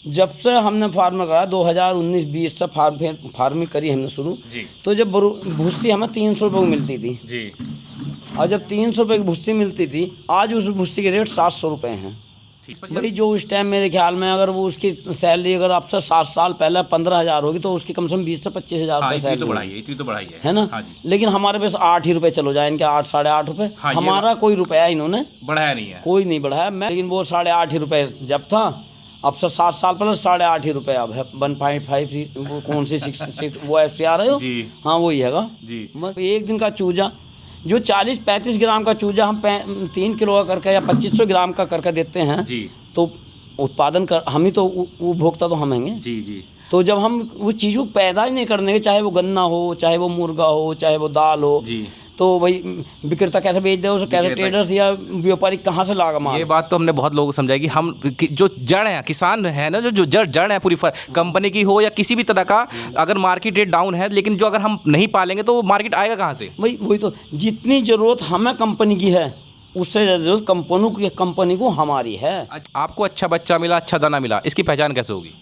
जब से हमने फार्म करा 2019-20 से फार्मिंग करी हमने शुरू जी। तो जब भूसी हमें 300 रुपये की मिलती थी जी। और जब 300 रुपये की भूसी मिलती थी आज उस भूसी के रेट 700 रुपये हैं। भाई जो उस टाइम मेरे ख्याल में अगर वो उसकी सैलरी अगर आपसे 7 साल पहले 15,000 होगी तो उसकी कम से कम 20 से 25,000 रुपये सैलरी तो बढ़ाई है ना। हाँ जी। लेकिन हमारे पास 8 ही रुपये चलो जाए इनके 8 साढ़े 8 रुपये। हाँ, हमारा कोई रुपया इन्होंने बढ़ाया नहीं है, कोई नहीं बढ़ाया। मैं लेकिन वो 8.5 ही रुपये जब था, अब से 7 साल पहले 8.5 ही रुपये अब है। 1.5 वो कौन सी 6 वो एफ सी आ रहे हो जी। हाँ वही हैगा जी। बस एक दिन का चूजा जो 40-35 ग्राम का चूजा हम 3 किलो का करके या 2500 ग्राम का करके देते हैं जी। तो उत्पादन कर हम ही तो उपभोक्ता तो हम हैंगे जी। जी। तो जब हम वो चीज़ों को पैदा ही नहीं करने के, चाहे वो गन्ना हो, चाहे वो मुर्गा हो, चाहे वो दाल हो जी। तो भाई विक्रेता कैसे बेच दे उसे, कैसे ट्रेडर्स या व्यापारी कहाँ से लागा माल। ये बात तो हमने बहुत लोगों को समझाई कि हम जो जड़ है किसान है ना, जो जड़ है पूरी कंपनी की हो या किसी भी तरह का, अगर मार्केट रेट डाउन है लेकिन जो अगर हम नहीं पालेंगे तो मार्केट आएगा कहाँ से। भाई वही तो जितनी ज़रूरत हमें कंपनी की है उससे ज़रूरत कंपनी को हमारी है। आपको अच्छा बच्चा मिला, अच्छा दाना मिला, इसकी पहचान कैसे होगी?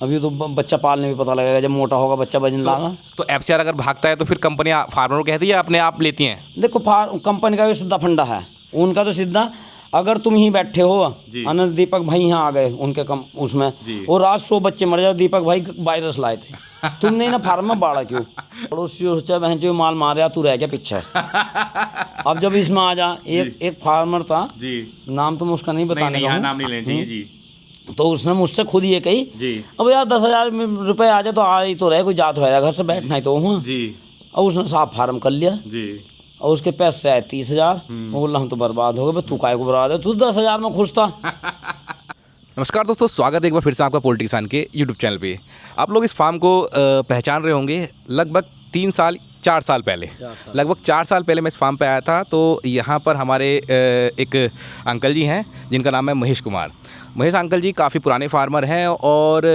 अभी तो बच्चा पालने में पता लगेगा, जब मोटा होगा बच्चा वजन लागा। तो एफसीआर अगर भागता है तो फिर कंपनी फार्मर को कहती है या अपने आप लेती हैं? देखो कंपनी का भी सीधा फंडा है, उनका तो सीधा अगर तुम ही बैठे हो अनंत दीपक भाई यहाँ आ गए उनके उसमें और आज 100 बच्चे मर जाओ, दीपक भाई वायरस लाए थे तुमने ना फार्म में बाड़ा क्यों, पड़ोसी सोचा बहन जो माल मारे तू रह गया पीछे। अब जब इसमें आ जा एक फार्मर था जी, नाम तो मैं उसका नहीं बताने का, नाम नहीं लेना चाहिए जी। तो उसने मुझसे खुद ये कही जी, अब यार 10,000 रुपये आ जाए तो आ ही तो रहे, कोई जात होएगा घर से बैठना ही तो हुआ जी। और उसने साफ फार्म कर लिया जी और उसके पैसे आए 30,000। वो बोला हम तो बर्बाद हो गए, तू काय को बर्बाद है, तू 10,000 में खुश था। नमस्कार दोस्तों, स्वागत है एक बार फिर से आपका पोल्ट्री किसान के यूट्यूब चैनल पे। आप लोग इस फार्म को पहचान रहे होंगे। लगभग 4 साल पहले लगभग 4 साल पहले मैं इस फार्म पे आया था। तो यहाँ पर हमारे एक अंकल जी हैं जिनका नाम है महेश कुमार। महेश अंकल जी काफ़ी पुराने फार्मर हैं और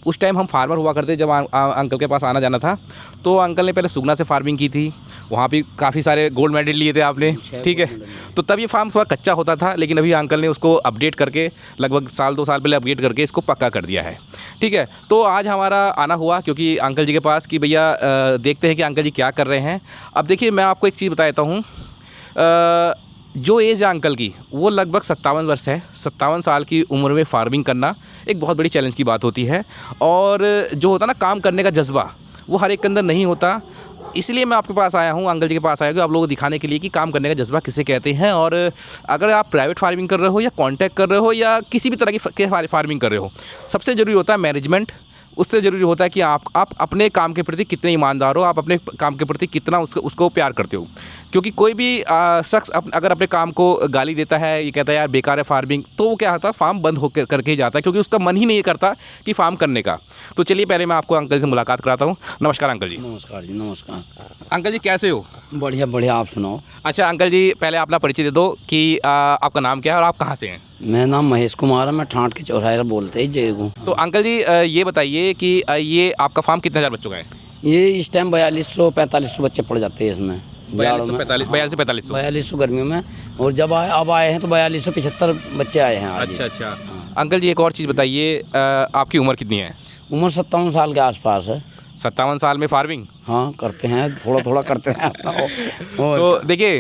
उस टाइम हम फार्मर हुआ करते जब अंकल के पास आना जाना था। तो अंकल ने पहले सुगना से फार्मिंग की थी, वहाँ भी काफ़ी सारे गोल्ड मेडल लिए थे आपने, ठीक है। तो तब ये फार्म थोड़ा कच्चा होता था, लेकिन अभी अंकल ने उसको अपडेट करके लगभग 1-2 साल पहले अपडेट करके इसको पक्का कर दिया है, ठीक है। तो आज हमारा आना हुआ क्योंकि अंकल जी के पास कि भैया देखते हैं कि अंकल जी क्या कर रहे हैं। अब देखिए मैं आपको एक चीज़ बताता हूँ, जो एज है अंकल की वो लगभग 57 वर्ष है। 57 साल की उम्र में फार्मिंग करना एक बहुत बड़ी चैलेंज की बात होती है और जो होता है ना काम करने का जज्बा वो हर एक के अंदर नहीं होता। इसलिए मैं आपके पास आया हूँ, अंकल जी के पास आया हूँ आप लोगों को दिखाने के लिए कि काम करने का जज्बा किसे कहते हैं। और अगर आप प्राइवेट फार्मिंग कर रहे हो या कॉन्टैक्ट कर रहे हो या किसी भी तरह की फार्मिंग कर रहे हो, सबसे ज़रूरी होता है मैनेजमेंट। उससे ज़रूरी होता है कि आप अपने काम के प्रति कितने ईमानदार हो, आप अपने काम के प्रति कितना उसको प्यार करते हो। क्योंकि कोई भी शख्स अगर अपने काम को गाली देता है, ये कहता है यार बेकार है फार्मिंग, तो वो क्या होता है फार्म बंद होकर करके ही जाता है, क्योंकि उसका मन ही नहीं करता कि फार्म करने का। तो चलिए पहले मैं आपको अंकल से मुलाकात कराता हूँ। नमस्कार अंकल जी। नमस्कार जी। नमस्कार अंकल जी, कैसे हो? बढ़िया बढ़िया, आप सुनाओ। अच्छा अंकल जी, पहले अपना परिचय दे दो कि आपका नाम क्या है और आप कहाँ से हैं? मेरा नाम महेश कुमार है, मैं ठाठ के चौराहे बोलते हैं जयगू। तो अंकल जी ये बताइए कि ये आपका फार्म कितने हज़ार बच्चों का है? ये इस टाइम 4200-4500 बच्चे पड़ जाते हैं इसमें। 4200 गर्मियों में, और जब अब आए हैं तो 4275 बच्चे आए हैं आज। अच्छा। अंकल जी एक और चीज़ बताइए, आपकी उम्र कितनी है? उम्र 57 साल के आसपास है। 57 साल में फार्मिंग? हाँ करते हैं, थोड़ा करते हैं। तो देखिए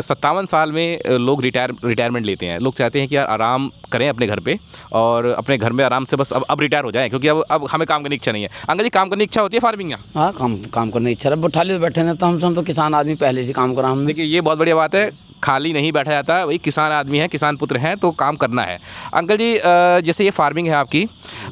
57 साल में लोग रिटायरमेंट लेते हैं। लोग चाहते हैं कि यार आराम करें अपने घर पे और अपने घर में आराम से बस अब रिटायर हो जाएं, क्योंकि अब हमें काम करने की इच्छा नहीं है। अंकल जी काम करने की इच्छा होती है फार्मिंग में? हाँ काम करने की इच्छा है, खाली बैठे नहीं तो हम तो किसान आदमी पहले से काम करा हमने। देखिए ये बहुत बढ़िया बात है, खाली नहीं बैठा जाता, वही किसान आदमी है, किसान पुत्र हैं, तो काम करना है। अंकल जी जैसे ये फार्मिंग है आपकी,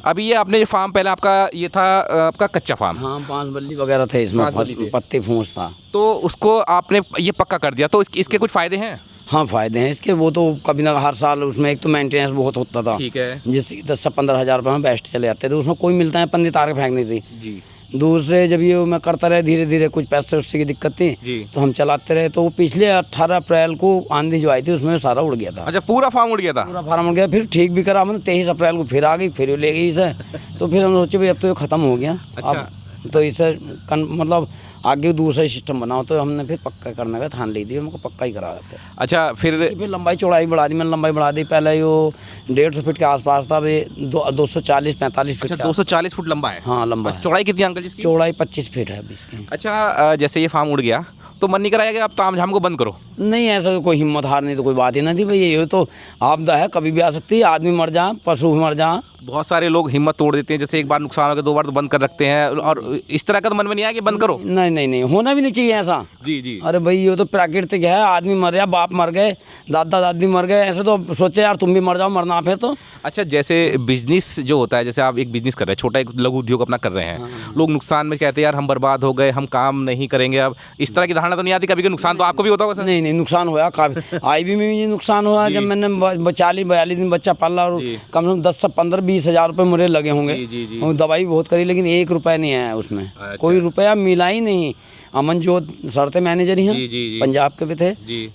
अभी ये आपने जो फार्म पहले आपका ये था आपका कच्चा फार्म? हाँ 5 बल्ली वगैरह थे इसमें, पत्ते फूस था, तो उसको आपने ये पक्का कर दिया। तो इसके कुछ फ़ायदे हैं? हाँ फ़ायदे हैं इसके। वो तो कभी ना हर साल उसमें एक तो मेंटेनेंस बहुत होता था, ठीक है, जिससे 10 से 15 हज़ार रुपये में बेस्ट चले जाते थे। उसमें कोई मिलता है पन्नी तार के फेंकनी थी जी। दूसरे जब ये मैं करता रहे धीरे धीरे कुछ पैसे उससे की दिक्कत थी तो हम चलाते रहे। तो वो पिछले 18 अप्रैल को आंधी जो आई थी उसमें सारा उड़ गया था। अच्छा पूरा फार्म उड़ गया था? पूरा फार्म उड़ गया, फिर ठीक भी करा मैंने। 23 अप्रैल को फिर आ गई, फिर ले गई इसे। तो फिर हम सोचे भाई अब तो ये ख़त्म हो गया। अच्छा तो इसे मतलब आगे दूसरा सिस्टम बनाओ, तो हमने फिर पक्का करने का ठान ली थी, हमको पक्का ही करा था। अच्छा फिर लंबाई चौड़ाई बढ़ा दी मैंने, लंबाई बढ़ा दी। पहले यो 150 फीट के आसपास था, अभी 240-45 फीट। अच्छा 240 फुट लंबा है। हाँ लंबा है। चौड़ाई कितनी अंकल जी इसकी? चौड़ाई 25 फीट है अभी इसकी। अच्छा जैसे ये फार्म उड़ गया तो मन नहीं कराया कि आप ताम झाम को बंद करो? नहीं, ऐसा तो कोई हिम्मत हारने तो कोई बात ही नहीं थी भाई, ये तो आपदा है, कभी भी आ सकती है, आदमी मर जा, पशु भी मर जा। बहुत सारे लोग हिम्मत तोड़ देते हैं, जैसे एक बार नुकसान हो गया 2 बार तो बंद कर रखते हैं, और इस तरह का तो मन में नहीं आया कि बंद करो? नहीं नहीं नहीं, होना भी नहीं चाहिए ऐसा। जी जी। अरे भाई ये तो प्राकृतिक है, आदमी मर गया, बाप मर गए, दादा दादी मर गए, ऐसे तो सोचे यार तुम भी मर जाओ, मरना फिर तो। अच्छा जैसे बिजनेस जो होता है, जैसे आप एक बिजनेस कर रहे हैं, छोटा एक लघु उद्योग अपना कर रहे हैं, लोग नुकसान में कहते हैं यार हम बर्बाद हो गए, हम काम नहीं करेंगे अब, इस तरह की धारणा तो नहीं आती कभी? कि नुकसान तो आपको भी होता होगा? नहीं नहीं, नुकसान हुआ काफ़ी। IB में भी नुकसान हुआ, जब मैंने 40-42 दिन बच्चा पाला और कम से कम 10 से 15-20 हज़ार रुपये मुझे लगे होंगे। और दवाई बहुत करी, लेकिन 1 रुपया नहीं आया उसमें। कोई रुपया मिला ही नहीं। अमन जो सर थे मैनेजर ही हैं, पंजाब के भी थे,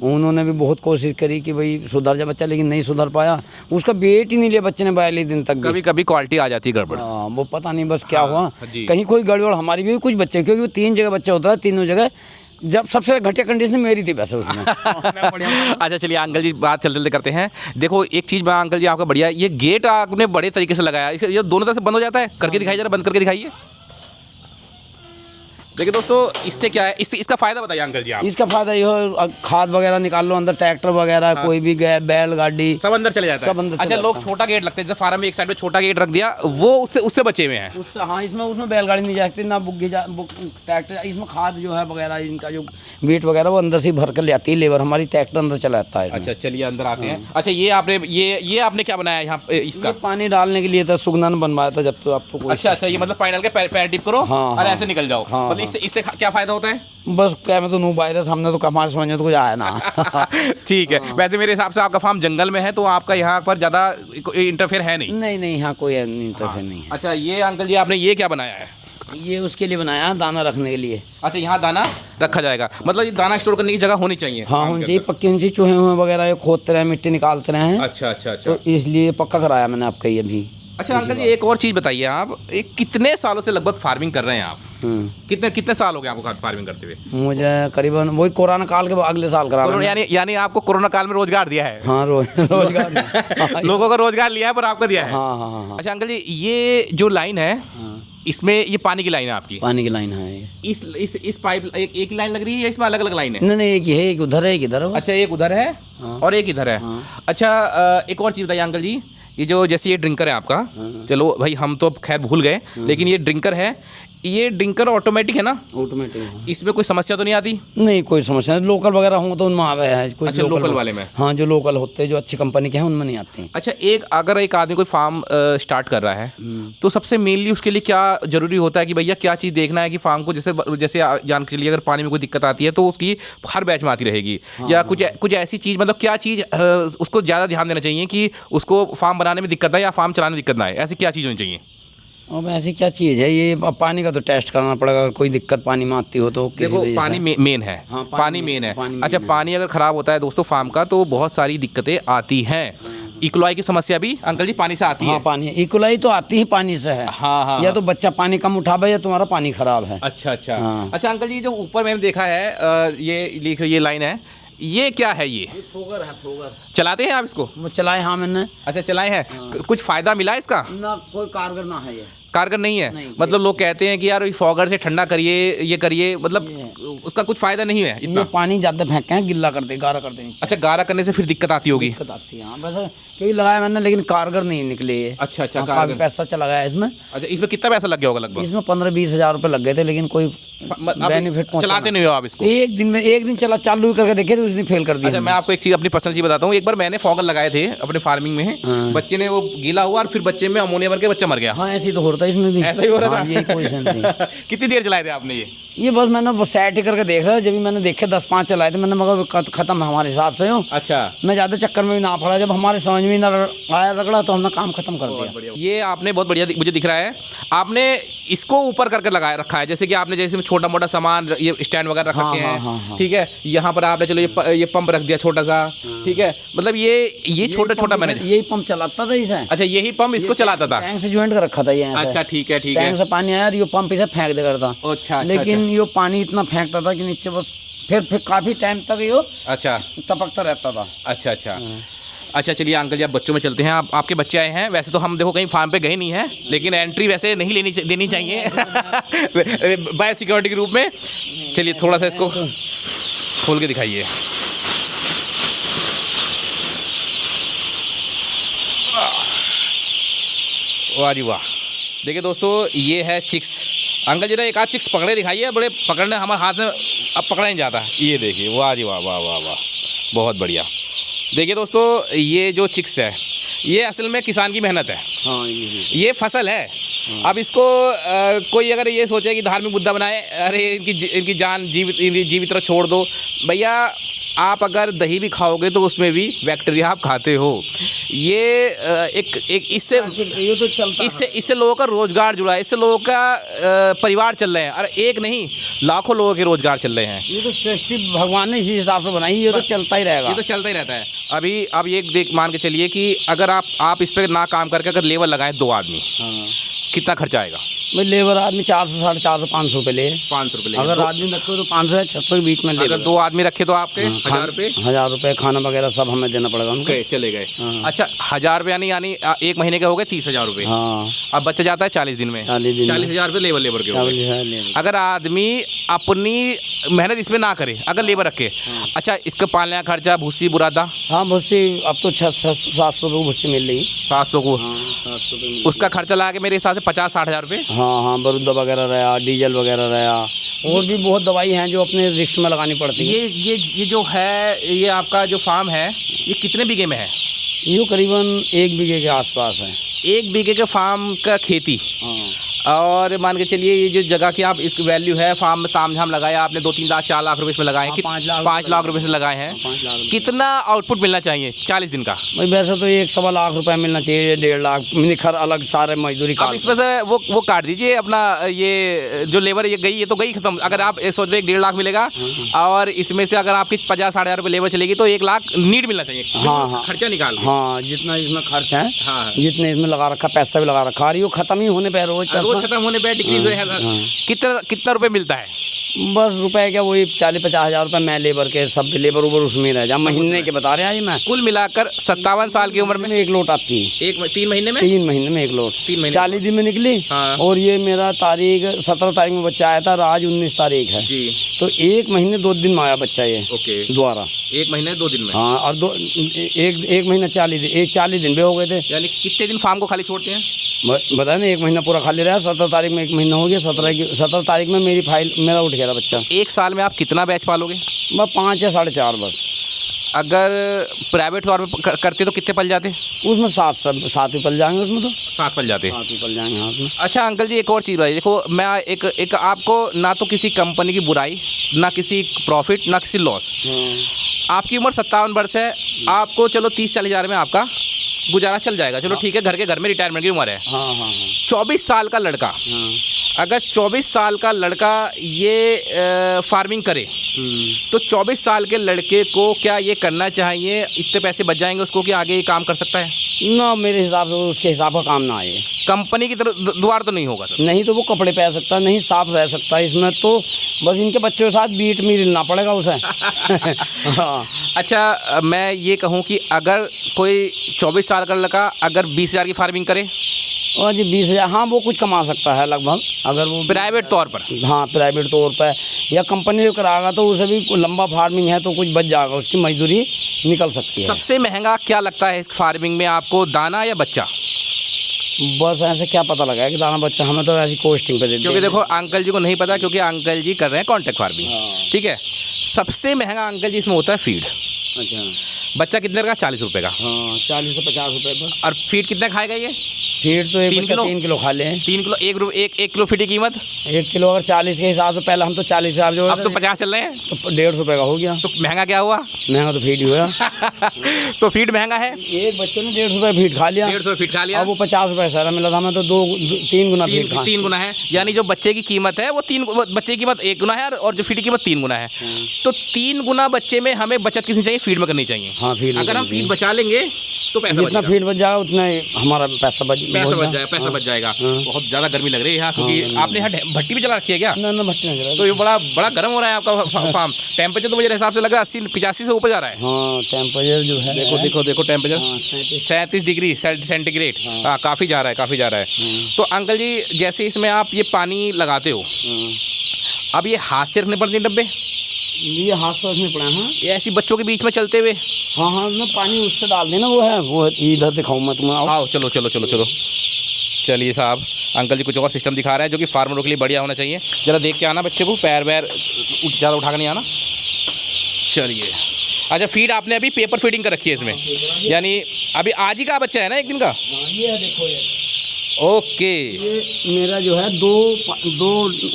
उन्होंने भी बहुत कोशिश करी कि भाई सुधर जा बच्चा, लेकिन नहीं सुधर पाया। उसका वेट ही नहीं लिया बच्चे ने 42 दिन तक। कभी कभी क्वालिटी आ जाती है गड़बड़। वो पता नहीं बस क्या हुआ, कहीं कोई गड़बड़ हमारी भी कुछ बच्चे, क्योंकि वो 3 जगह बच्चा होता है, तीनों जगह जब सबसे घटिया कंडीशन मेरी थी वैसे उसमें। अच्छा चलिए अंकल जी बात चलते चलते करते हैं। देखो एक चीज़ मैं अंकल जी आपका बढ़िया, ये गेट आपने बड़े तरीके से लगाया, ये दोनों तरफ से बंद हो जाता है, करके दिखाइए जरा, बंद करके दिखाइए। देखिए दोस्तों इससे क्या है, इसका फ़ायदा बताइए अंकल जी आप। इसका फ़ायदा ये हो, खाद वगैरह निकाल लो अंदर, ट्रैक्टर वगैरह कोई भी बैल गाड़ी सब अंदर चले जाता है। सब अंदर अच्छा लोग छोटा गेट लगते हैं, जैसे फार्म में एक साइड में छोटा गेट रख दिया, वो उससे बचे हुए हैं। उससे हाँ, उसमें बैलगाड़ी नहीं जा सकती ना, ट्रैक्टर। इसमें खाद जो है वगैरह, इनका जो वेट वगैरह वो अंदर से भर कर ले आती है लेबर, हमारी ट्रैक्टर अंदर चलाता है। अच्छा चलिए अंदर आते हैं। अच्छा ये आपने क्या बनाया यहाँ इसका? पानी डालने के लिए था, सुगंधन बनवाया था जब तो, अब तो। अच्छा ये मतलब पानी डाल के पैर टिप करो और ऐसे निकल जाओ, मतलब इससे क्या फायदा होता है? बस क्या, मैं तो नो वायरस, हमने तो हमारे समझ में तो कुछ आया ना। ठीक है। वैसे मेरे हिसाब से आपका फार्म जंगल में है, तो आपका यहाँ पर ज़्यादा इंटरफेयर है नहीं? नहीं नहीं, यहाँ कोई इंटरफेयर नहीं है। अच्छा ये अंकल जी आपने ये क्या बनाया है? ये उसके लिए बनाया, दाना रखने के लिए। अच्छा यहाँ दाना रखा जाएगा, मतलब ये दाना स्टोर करने की जगह होनी चाहिए? हाँ होनी चाहिए, पक्की होनी चाहिए, चूहे वगैरह खोदते रहे, मिट्टी निकालते रहे हैं। अच्छा अच्छा अच्छा, तो इसलिए पक्का कराया मैंने आपका ये भी। अच्छा अंकल जी एक और चीज़ बताइए, आप कितने सालों से लगभग फार्मिंग कर रहे हैं आप? कितने साल हो गए आपको फार्मिंग करते हुए? मुझे करीबन वही कोरोना काल के अगले साल करा। यानी आपको कोरोना काल में रोजगार दिया है? हाँ रोजगार लोगों को रोजगार लिया है, पर आपको दिया है। हाँ। अच्छा अंकल जी ये जो लाइन है, इसमें ये पानी की लाइन है आपकी? पानी की लाइन है। इस पाइप एक लाइन लग रही है या इसमें अलग अलग लाइन है? नहीं एक ही है, एक उधर है एक इधर है। अच्छा एक उधर है और एक इधर है। अच्छा एक और चीज़ बताइए अंकल जी, ये जो जैसे ये ड्रिंकर है आपका, चलो भाई हम तो खैर भूल गए, लेकिन ये ड्रिंकर है, ये ड्रिंकर ऑटोमेटिक है ना? ऑटोमेटिक। इसमें कोई समस्या तो नहीं आती? नहीं कोई समस्या नहीं, लोकल वगैरह हों तो उनमें आवे है। कुछ अच्छा लोकल वाले में? हाँ जो लोकल होते हैं, जो अच्छी कंपनी के हैं उनमें नहीं आती। अच्छा अगर एक आदमी कोई फार्म स्टार्ट कर रहा है, तो सबसे मेनली उसके लिए क्या जरूरी होता है कि भैया क्या चीज़ देखना है कि फार्म को, जैसे जान के लिए अगर पानी में कोई दिक्कत आती है तो उसकी हर बैच में आती रहेगी, या कुछ ऐसी चीज़, मतलब क्या चीज़ उसको ज़्यादा ध्यान देना चाहिए कि उसको फार्म बनाने में दिक्कत आए या फार्म चलाने में दिक्कत ना आए, ऐसी क्या चीज़ होनी चाहिए? अब ऐसी क्या चीज़ है, ये पानी का तो टेस्ट करना पड़ेगा, अगर कोई दिक्कत पानी में आती हो तो। देखो पानी मेन है। हाँ, पानी मेन है। अच्छा पानी अगर ख़राब होता है दोस्तों फार्म का, तो बहुत सारी दिक्कतें आती हैं। इकोलाई की समस्या भी अंकल जी पानी से आती है? हाँ पानी, इकोलाई तो आती ही पानी से है। हाँ या तो बच्चा पानी कम उठावे या तुम्हारा पानी ख़राब है। अच्छा अच्छा अंकल जी जो ऊपर मैंने देखा है, ये लाइन है, ये क्या है? ये फोगर है। फोगर चलाते हैं आप इसको? वो चलाए हाँ मैंने। अच्छा चलाए हैं। कुछ फ़ायदा मिला इसका? ना कोई कारगर ना है, ये कारगर नहीं है। नहीं, मतलब लोग कहते हैं कि यार फॉगर से ठंडा करिए, ये करिए, मतलब उसका कुछ फायदा नहीं है इतना? ये पानी ज़्यादा फेंकते हैं, गिल्ला करते, गारा करते हैं। अच्छा गारा करने से फिर दिक्कत आती होगी? दिक्कत आती है हाँ, वैसे कई लगाया मैंने, लेकिन कारगर नहीं निकले ये। अच्छा काफी पैसा चला गया इसमें। अच्छा इसमें कितना पैसा लग गया होगा लगभग? इसमें 15-20 हज़ार रुपये लग गए थे, लेकिन कोई बेनिफिट चलाते नहीं हो आप इसको? एक दिन चला, चालू करके देखे तो उसने फेल कर दिया। अच्छा मैं आपको एक चीज़ अपनी पर्सनल चीज़ बताता हूँ, एक बार मैंने फॉगर लगाए थे अपने फार्मिंग में, बच्चे ने वो गीला हुआ और फिर बच्चे में अमोनिया भर के बच्चा मर गया। हाँ ऐसे ही तो हो रहा था इसमें भी, ऐसा ही हो रहा था। यही पोजीशन थी। कितनी देर चलाए थे आपने ये? बस मैंने सेट ही करके देख रहा था, जब भी मैंने देखे 10-5 चलाए थे मैंने, मगर खत्म हमारे हिसाब से हो। अच्छा मैं ज़्यादा चक्कर में भी ना पड़ा, जब हमारे समझ में ना आया रगड़ा तो हमने काम खत्म कर दिया। ये आपने बहुत बढ़िया मुझे दिख रहा है, आपने इसको ऊपर करके लगाया रखा है, जैसे कि आपने जैसे छोटा मोटा सामान ये स्टैंड वगैरह रख रखे हैं, ठीक है। यहाँ पर आपने चलो ये पंप रख दिया छोटा सा, ठीक है। मतलब ये छोटा छोटा मैंने यही पंप चलाता था इसे। अच्छा, यही पंप इसको चलाता था, टैंक से ज्वाइंट कर रखा था ये। अच्छा, ठीक है, ठीक है। टैंक से पानी आया, ये पंप इसे फेंक दे करता। अच्छा, लेकिन ये पानी इतना फेंकता था कि नीचे बस फिर काफी टाइम तक ये अच्छा टपकता रहता था। अच्छा अच्छा अच्छा, चलिए अंकल जी, आप बच्चों में चलते हैं। आपके बच्चे आए हैं। वैसे तो हम देखो कहीं फार्म पे गए नहीं हैं, लेकिन एंट्री वैसे नहीं देनी चाहिए बाय सिक्योरिटी के रूप में। चलिए थोड़ा सा इसको खोल के दिखाइए। वाह जी वाह। देखिए दोस्तों, ये है चिक्स। अंकल जी ने एक आध चिक्स पकड़े दिखाइए, बड़े पकड़ने हमारे हाथ में अब पकड़ा नहीं जाता। ये देखिए, वाह जी वाह, वाह वाह वाह, बहुत बढ़िया। देखिए दोस्तों, ये जो चिक्स है ये असल में किसान की मेहनत है। हाँ, ये फसल है। अब इसको कोई अगर ये सोचे कि धार्मिक मुद्दा बनाए, अरे इनकी जान जीवित तरह छोड़ दो, भैया आप अगर दही भी खाओगे तो उसमें भी बैक्टीरिया आप खाते हो। ये एक इससे ये तो चलता इससे लोगों का रोजगार जुड़ा है, इससे लोगों का परिवार चल रहे हैं। अरे एक नहीं, लाखों लोगों के रोजगार चल रहे हैं। ये तो सृष्टि भगवान ने इसी हिसाब से बनाई, ये तो चलता ही रहेगा। ये तो चलता ही रहता है। अभी अब ये देख मान के चलिए कि अगर आप इस पर ना काम करके अगर लेबर लगाएं 2 आदमी, कितना खर्चा आएगा? भाई लेबर आदमी 400, 450, 500 रुपये ले। 500 रुपये। अगर आदमी रखे तो 500 या 600 के बीच में ले। अगर 2 आदमी रखे तो आपके 1000 रुपये। 1000 रुपये खाना वगैरह सब हमें देना पड़ेगा उनको। चले गए। अच्छा, 1000 रुपये यानी 1 महीने के हो गए 30,000 रुपये। हाँ, अब बच्चा जाता है 40 दिन में। 40,000 रुपये लेबर के हो गए। अगर आदमी अपनी मेहनत इसमें ना करे, अगर लेबर रखे, अच्छा इसका पालने का खर्चा, भूसी बुरादा। हाँ, भूसी अब तो 600-700 रुपये भूसी मिल रही। 700 को 700 उसका खर्चा लगा के मेरे हिसाब से 50-60 हज़ार रुपये। हाँ, बरूदा वगैरह रहा, डीजल वगैरह रहा, और भी बहुत दवाई हैं जो अपने रिक्स में लगानी पड़ती है। ये जो है, ये आपका जो फार्म है, ये कितने बीघे में है? ये करीबन 1 बीघे के आसपास है। 1 बीघे के फार्म का खेती। हाँ, और मान के चलिए ये जो जगह की आप इसकी वैल्यू है, फार्म में तामझाम लगाया आपने, 2-3 लाख 4 लाख रुपए इसमें लगाए हैं। 5 लाख रुपए से लगाए हैं। 5 लाख। कितना आउटपुट मिलना चाहिए 40 दिन का? भाई वैसे तो 1-1.25 लाख रुपए मिलना चाहिए, 1.5 लाख निखर अलग सारे मजदूरी अब इसमें से वो काट दीजिए अपना, ये जो लेबर ये गई, ये तो गई खत्म। अगर आप सोच रहे 1.5 लाख मिलेगा और इसमें से अगर आपकी 50-60 हज़ार रुपये लेबर चलेगी तो 1 लाख नीड मिलना चाहिए। हाँ, खर्चा निकाल। हाँ, जितना इसमें खर्च है, हाँ, जितने इसमें लगा रखा, पैसा भी लगा रखा, और ये खत्म ही होने पे रोज खत्म होने पे डिक्रीज है। कितना रुपए मिलता है? बस रुपए क्या, वही 40-50 हज़ार रुपये मैं लेबर के, सब लेबर उबर उसमें रह जा। महीने के बता रहे हैं मैं। कुल मिलाकर 57 साल की उम्र में 1 लोट आती है। 3 महीने में? 3 महीने में 1 लोट। 3 महीने 40 दिन में निकली। हाँ। और ये मेरा तारीख 17 तारीख में बच्चा आया था, और आज 19 तारीख है जी। तो 1 महीने 2 दिन में आया बच्चा ये। ओके। दोबारा 1 महीने 2 दिन में। हाँ, और 1 महीना 40 दिन, 40 दिन भी हो गए थे। यानी कितने दिन फार्म को खाली छोड़ते हैं? बताया ना, 1 महीना पूरा खाली रहा। 17 तारीख में 1 महीना हो गया। 17 तारीख में मेरा उठ गया था बच्चा। 1 साल में आप कितना बैच पालोगे? बस 5 या 4.5 बस। अगर प्राइवेट तौर पे करते तो कितने पल जाते? उसमें 7 ही पल जाएंगे। उसमें तो 7 पल जाते। 7 ही पल जाएंगे। हाँ, उसमें। अच्छा अंकल जी, एक और चीज़ भाई, देखो मैं एक आपको ना तो किसी कंपनी की बुराई, ना किसी प्रॉफिट, ना किसी लॉस। आपकी उम्र 57 वर्ष है, आपको चलो 30-40 हज़ार में आपका गुजारा चल जाएगा। चलो ठीक है, घर में रिटायरमेंट की उम्र है। हाँ, हाँ, 24 साल का लड़का, अगर 24 साल का लड़का ये फार्मिंग करे तो 24 साल के लड़के को क्या ये करना चाहिए? इतने पैसे बच जाएंगे उसको कि आगे ये काम कर सकता है? ना, मेरे हिसाब से उसके हिसाब का काम ना आए। कंपनी की तरफ द्वार तो नहीं होगा सर? नहीं तो वो कपड़े पहन सकता, नहीं साफ रह सकता। इसमें तो बस इनके बच्चों के साथ बीट में मिलना पड़ेगा उसे। हाँ। अच्छा, मैं ये कहूँ कि अगर कोई 24 साल का लड़का अगर 20,000 की फार्मिंग करे, और जी 20,000, हाँ वो कुछ कमा सकता है लगभग, अगर वो प्राइवेट तौर पर। हाँ, प्राइवेट तौर पर या कंपनी जो कराएगा तो उसे भी लंबा फार्मिंग है तो कुछ बच जाएगा, उसकी मजदूरी निकल सकती है। सबसे महंगा क्या लगता है इस फार्मिंग में आपको, दाना या बच्चा? बस ऐसे क्या पता लगा कि दाना बच्चा, हमें तो ऐसी कोस्टिंग पे देते हैं। क्योंकि देखो अंकल जी को नहीं पता, क्योंकि अंकल जी कर रहे हैं कॉन्ट्रैक्ट फार्मिंग। ठीक है, सबसे महंगा अंकल जी इसमें होता है फीड। अच्छा। बच्चा कितने का? 40 रुपये का। हाँ, 40 से 50 रुपये बस। और फीड कितना खाएगा ये? फीड तो एक 3 बच्चा किलो? 3 किलो खा ले। 3 किलो, 1 किलो फीड की कीमत 1 किलो अगर 40 के हिसाब से, पहले हम तो 40 हिसाब जो अब तो 50 चल रहे हैं, तो 150 रुपये का हो गया। तो महंगा क्या हुआ? महंगा तो फीड ही हुआ। तो फीड महंगा है, एक बच्चे ने 150 रुपये फीड खा लिया। 150 फीड खा लिया। अब वो 50 रुपये सारा मिला था, हमें तो 3 गुना फीड खा। 3 गुना है, यानी जो बच्चे की कीमत है वो बच्चे की कीमत 1 गुना है और जो फीड की कीमत 3 गुना है। तो 3 गुना बच्चे में हमें बचत कितनी चाहिए? फीड में करनी चाहिए। हाँ, फीड में अगर हम करनी चाहिए। फीड बचा लेंगे तो पैसा जितना फीड बच जाएगा उतना ही हमारा पैसा बच जाएगा। बहुत ज़्यादा गर्मी लग रही है यहाँ, क्योंकि आपने यहाँ भट्टी भी चला रखी है क्या? ना भट्टी नहीं तो ये बड़ा गर्म हो रहा है आपका फार्म। टेम्परेचर तो मुझे हिसाब से लग रहा है 80-85 से ऊपर जा रहा है। हाँ, टेम्परेचर जो है, देखो टेम्परेचर 37 डिग्री सेंटीग्रेड। हाँ, काफ़ी जा रहा है। तो अंकल जी, जैसे इसमें आप ये पानी लगाते हो, अब ये हाथ से रखने पड़ते हैं डब्बे? ये हाथ से रखने पड़े। हाँ, ये ऐसी बच्चों के बीच में चलते हुए? हाँ, ना पानी उससे डाल देना, वो इधर दिखाऊँ मैं तुम्हें। आओ, चलो। चलिए साहब, अंकल जी कुछ और सिस्टम दिखा रहा है जो कि फार्मरों के लिए बढ़िया होना चाहिए। ज़रा देख के आना बच्चे को, पैर वैर ज़्यादा उठा कर नहीं आना। चलिए, अच्छा, फीड आपने अभी पेपर फीडिंग कर रखी है इसमें, यानी अभी आज ही का बच्चा है ना, एक दिन का? ये है, देखो ये। ओके, ये मेरा जो है दो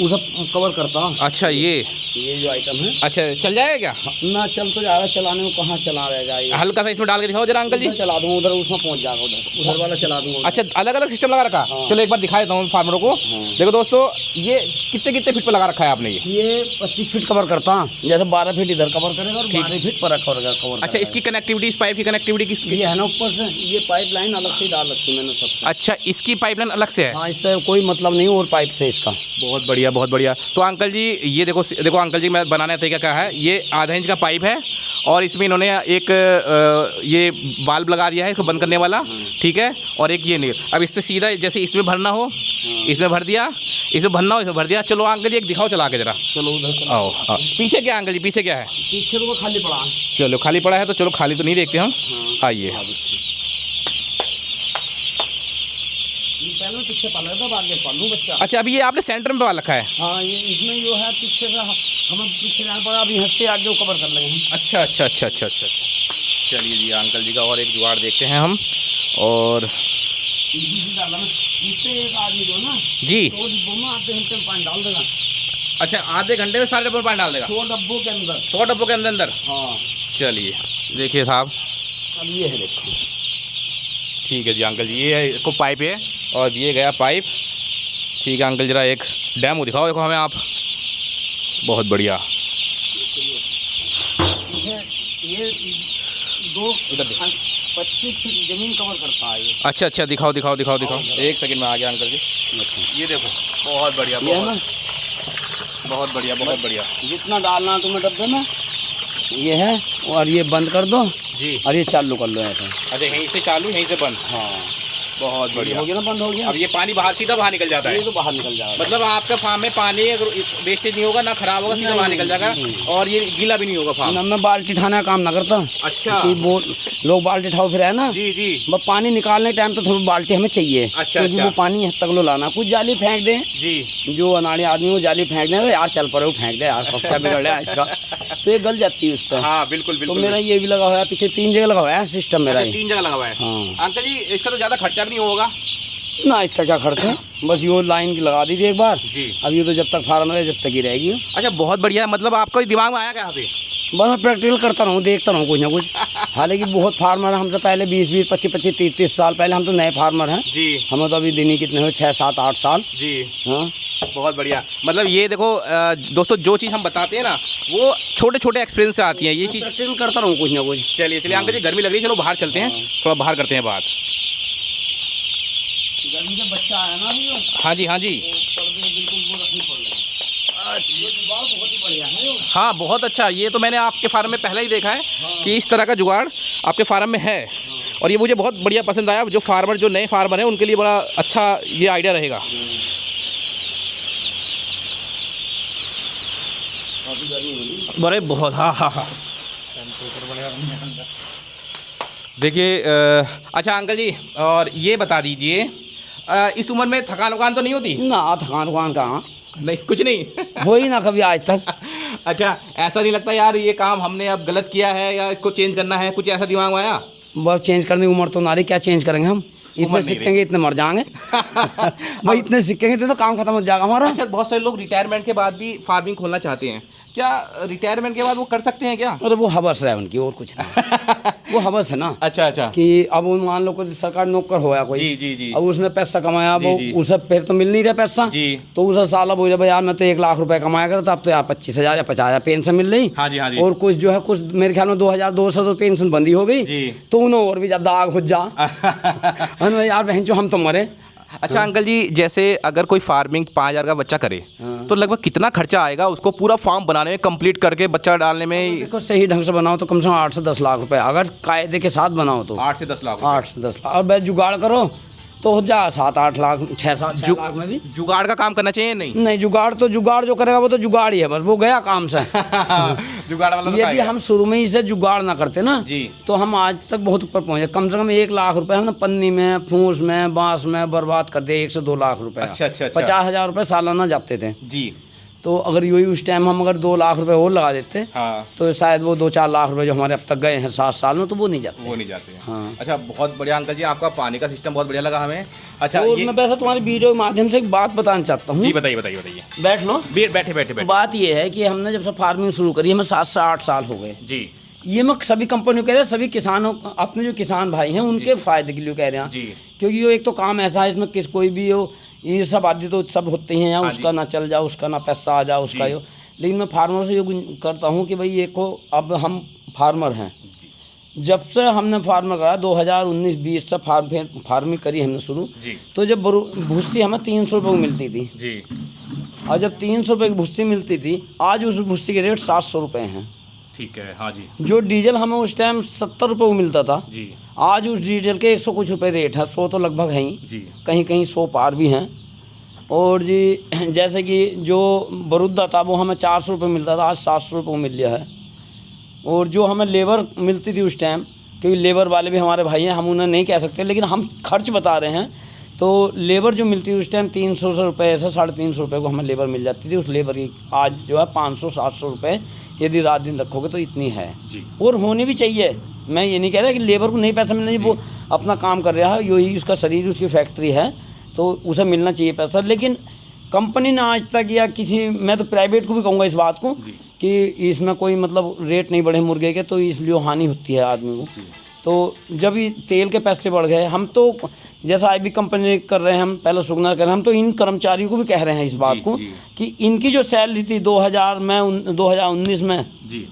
उसे कवर करता। अच्छा, ये जो आइटम है। अच्छा, चल जाएगा क्या? ना चल तो जाएगा, चलाने को कहाँ चला रहेगा ये। हल्का सा इसमें डाल के दिखाओ जरा अंकल जी। चला दूँगा उधर, उसमें पहुँच जाएगा, उधर वाला चला दूँगा। अच्छा, अलग अलग सिस्टम लगा रखा। हाँ। चलो एक बार दिखा देता हूँ फार्मरों को। देखो दोस्तों, ये कितने फीट पे लगा रखा है आपने? ये 25 फीट कवर करता, जैसे 12 फीट इधर कवर करेगा और 12 फीट पर कवर। अच्छा, इसकी कनेक्टिविटी, इस पाइप की कनेक्टिविटी किसकी? ये है ना ऊपर से, ये पाइप लाइन अलग से डाल रखी मैंने सब। अच्छा, इसकी पाइपलाइन अलग से है? हाँ, इससे कोई मतलब नहीं और पाइप से इसका। बहुत बढ़िया। तो अंकल जी, ये देखो अंकल जी, मैं बनाने का तरीका क्या है, ये आधा इंच का पाइप है और इसमें इन्होंने एक ये बाल्ब लगा दिया है इसको बंद करने वाला, ठीक है, और एक ये नील। अब इससे सीधा जैसे इसमें भरना हो, इसमें भर दिया, इसमें भरना हो, इसमें भर दिया। चलो अंकल जी, एक दिखाओ चला के जरा। चलो उधर आओ। पीछे क्या अंकल जी, पीछे क्या है? पीछे तो खाली पड़ा है। चलो, खाली पड़ा है, तो चलो खाली तो नहीं देखते हम। आइए। पहले पीछे पाला था, आगे पालू बच्चा। अच्छा, अभी ये आपने सेंटर में पाल रखा है? हाँ, ये इसमें जो है पीछे से हमें पीछे जाना पड़ा, अभी यहाँ से आगे वो कवर कर लेंगे हम। अच्छा। चलिए जी, अंकल जी का और एक जुगाड़ देखते हैं हम। और इससे एक आदमी जो ना जी, तो डिब्बों में आधे घंटे में पानी डाल देगा। अच्छा, आधे घंटे में सारे डब्बों में पानी डाल देगा? 100 डब्बों के अंदर। 100 डब्बों के अंदर? हाँ। चलिए, देखिए साहब। अब ये है, देखो। ठीक है जी अंकल जी, ये इसको पाइप है और ये गया पाइप। ठीक है अंकल, जरा एक डेमो दिखाओ देखो हमें आप। बहुत बढ़िया। ये 25 फीट जमीन कवर करता है ये। अच्छा, दिखाओ। एक सेकंड में आ गया अंकल जी। ये देखो, बहुत बढ़िया। बहुत बढ़िया। जितना डालना तुम्हें डब्बे में ये है, और ये बंद कर दो जी, और ये चालू कर लो ऐसा। अच्छा, यहीं से चालू, यहीं से बंद। हाँ, बहुत बढ़िया। हो गया ना, बंद हो गया। अब ये पानी सीधा बाहर निकल जाता है? ये तो बाहर निकल जाएगा। मतलब आपका फार्म में पानी अगर वेस्टेज नहीं होगा, ना खराब होगा, सीधा बाहर निकल जाएगा और ये गीला भी नहीं होगा फार्म। ना मैं बाल्टी उठाने का काम ना करता। अच्छा, कि वो लोग बाल्टी उठाओ फिर है ना। जी। बस पानी निकालने के टाइम तो थोड़ी बाल्टी हमें चाहिए। क्योंकि वो पानी यहाँ तक लो लाना। कुछ जाली फेंक दें जी, जो अनाड़ी आदमी वो जाली फेंक दें, यार चल पड़े वो फेंक दे यार, क्या बिगड़ रहा है इसका, तो ये गल जाती है उससे। हाँ, बिल्कुल। तो मेरा ये भी लगा हुआ है, पीछे 3 जगह लगा हुआ है सिस्टम मेरा। 3 जगह लगा हुआ है? हाँ। अंकल जी, इसका तो ज़्यादा खर्चा भी नहीं होगा ना, इसका क्या खर्च है, बस ये लाइन की लगा दी थी एक बार जी। अब ये तो जब तक फार्म रहे जब तक ही रहेगी। अच्छा, बहुत बढ़िया। मतलब आपको दिमाग में आया कहाँ से? बस मैं प्रैक्टिकल करता रहूँ, देखता रहूँ कुछ ना कुछ। हालांकि बहुत फार्मर हमसे पहले 20-20, 25-25, 30-30 साल पहले, हम तो नए फार्मर हैं जी। हमें तो अभी दिन ही कितने हुए, 6-7-8 साल जी। हाँ, बहुत बढ़िया। मतलब ये देखो दोस्तों, जो चीज़ हम बताते हैं ना, वो छोटे एक्सपीरियंस से आती है ये चीज़। प्रैक्टिकल करता रहूँ कुछ ना कुछ। चलिए अंकल जी, गर्मी लग रही है, चलो बाहर चलते हैं, थोड़ा बाहर करते हैं बात। गर्मी का बच्चा आया ना अभी, हाँ जी। बिल्कुल वो रखनी पड़ रही है। अच्छा, बहुत ही बढ़िया है। हाँ, बहुत अच्छा। ये तो मैंने आपके फार्म में पहले ही देखा है कि इस तरह का जुगाड़ आपके फार्म में है, और ये मुझे बहुत बढ़िया पसंद आया। जो नए फार्मर हैं उनके लिए बड़ा अच्छा ये आइडिया रहेगा। बड़े बहुत। हाँ। देखिए, अच्छा अंकल जी, और ये बता दीजिए, इस उम्र में थकान वकान तो नहीं होती? ना, थकान वकान कहाँ, नहीं, कुछ नहीं हो ही ना कभी आज तक। अच्छा, ऐसा नहीं लगता यार ये काम हमने अब गलत किया है या इसको चेंज करना है, कुछ ऐसा दिमाग में आया? बस चेंज करने की उम्र तो नारी, क्या चेंज करेंगे हम। इतने सीखेंगे इतने मर जाएंगे भाई, इतने सीखेंगे तो काम खत्म हो जाएगा हमारा। अच्छा, बहुत सारे लोग रिटायरमेंट के बाद भी फार्मिंग खोलना चाहते हैं, क्या रिटायरमेंट के बाद वो कर सकते हैं क्या? अरे वो हवस है उनकी, और कुछ नहीं वो हवस है ना। अच्छा अच्छा। कि अब वो मान लो कोई सरकार नौकर होया कोई, जी जी जी। अब उसने पैसा कमाया, जी, वो जी। उसे फिर तो मिल नहीं रहा पैसा जी। तो उसे साला बोल रहा भाई यार मैं तो 1 लाख रुपए कमाया करता, अब तो यार 25,000 या 50,000 पेंशन मिल रही। हाँ जी हाँ जी। और कुछ जो है कुछ मेरे ख्याल में 2,200 तो पेंशन बंदी हो गई जी। तो उन्हें और भी ज्यादा आग हो जा अरे यार बहन जो हम तो मरे। अच्छा अंकल जी, जैसे अगर कोई फार्मिंग 5,000 का बच्चा करे तो लगभग कितना खर्चा आएगा उसको पूरा फार्म बनाने में, कंप्लीट करके बच्चा डालने में? इसको सही ढंग से बनाओ तो कम से कम 8 से 10 लाख रुपए, अगर कायदे के साथ बनाओ तो 8 से 10 लाख। 8 से 10 लाख, और बस जुगाड़ करो तो हो जा 7-8 लाख, 6-7 लाख में भी। जुगाड़ का काम करना चाहिए? नहीं जुगाड़ जो करेगा वो तो जुगाड़ ही है, बस वो गया काम से जुगाड़ वाला तो यदि हम शुरू में ही से जुगाड़ ना करते ना जी, तो हम आज तक बहुत ऊपर पहुंचे। कम से कम 1 लाख रुपए हमने पन्नी में, फूस में, बांस में बर्बाद कर दिए। 1 से 2 लाख रुपए, अच्छा अच्छा। 50,000 रुपए सालाना जाते थे जी। तो अगर यही उस टाइम हम अगर 2 लाख रुपए और लगा देते हाँ। तो शायद वो 2-4 लाख रुपए जो हमारे अब तक गए हैं 7 साल में तो वो नहीं जाते। वो नहीं जाते हैं। हाँ। अच्छा, बहुत बढ़िया अंकल जी, आपका पानी का सिस्टम बहुत बढ़िया लगा हमें। अच्छा और ये मैं वैसे तुम्हारी वीडियो के माध्यम से एक बात बताना चाहता हूँ। जी बताइए बताइए बताइए। बैठ लो। बैठे बैठे बैठे। बात ये है कि हमने जब से फार्मिंग शुरू करी हमें 7 से 8 साल हो गए जी ये मैं सभी कंपनियों कह रहे हैं, सभी किसानों, अपने जो किसान भाई हैं उनके फायदे के लिए कह रहे हैं जी। क्योंकि ये एक तो काम ऐसा है इसमें किस कोई भी हो, ये सब आदि तो सब होते हैं यहाँ, हाँ उसका ना चल जाओ, उसका ना पैसा आ जाओ, उसका यो। लेकिन मैं फार्मर से ये करता हूँ कि भाई ये को अब हम फार्मर हैं, जब से हमने फार्मर करा 2019-20 से फार्मिंग करी हमने शुरू, तो जब भूसी हमें 300 रुपये मिलती थी जी, और जब 300 रुपये की भूसी मिलती थी, आज उस भूसी के रेट 700 रुपये हैं। ठीक है। हाँ जी। जो डीजल हमें उस टाइम 70 रुपये को मिलता था जी, आज उस डीजल के 100 कुछ रुपये रेट है, 100 तो लगभग है ही जी, कहीं कहीं 100 पार भी हैं। और जी जैसे कि जो बरूदा था वो हमें 400 रुपये मिलता था, आज 700 रुपये को मिल गया है। और जो हमें लेबर मिलती थी उस टाइम, क्योंकि लेबर वाले भी हमारे भाई हैं, हम उन्हें नहीं कह सकते लेकिन हम खर्च बता रहे हैं, तो लेबर जो मिलती थी उस टाइम 300 रुपये से 350 रुपये को हमें लेबर मिल जाती थी। उस लेबर की आज जो है 500-700 रुपये यदि रात दिन रखोगे तो इतनी है जी। और होनी भी चाहिए। मैं ये नहीं कह रहा कि लेबर को नहीं पैसा मिलना चाहिए, वो अपना काम कर रहा है, यही उसका शरीर, उसकी फैक्ट्री है तो उसे मिलना चाहिए पैसा। लेकिन कंपनी ने आज तक या किसी, मैं तो प्राइवेट को भी कहूँगा इस बात को कि इसमें कोई मतलब रेट नहीं बढ़े मुर्गे के, तो इसलिए हानि होती है आदमी को। तो जब ये तेल के पैसे बढ़ गए, हम तो जैसा IB कंपनी कर रहे हैं, हम पहले सुगना कर रहे हैं, हम तो इन कर्मचारियों को भी कह रहे हैं इस बात को कि इनकी जो सैलरी थी 2019 में जी,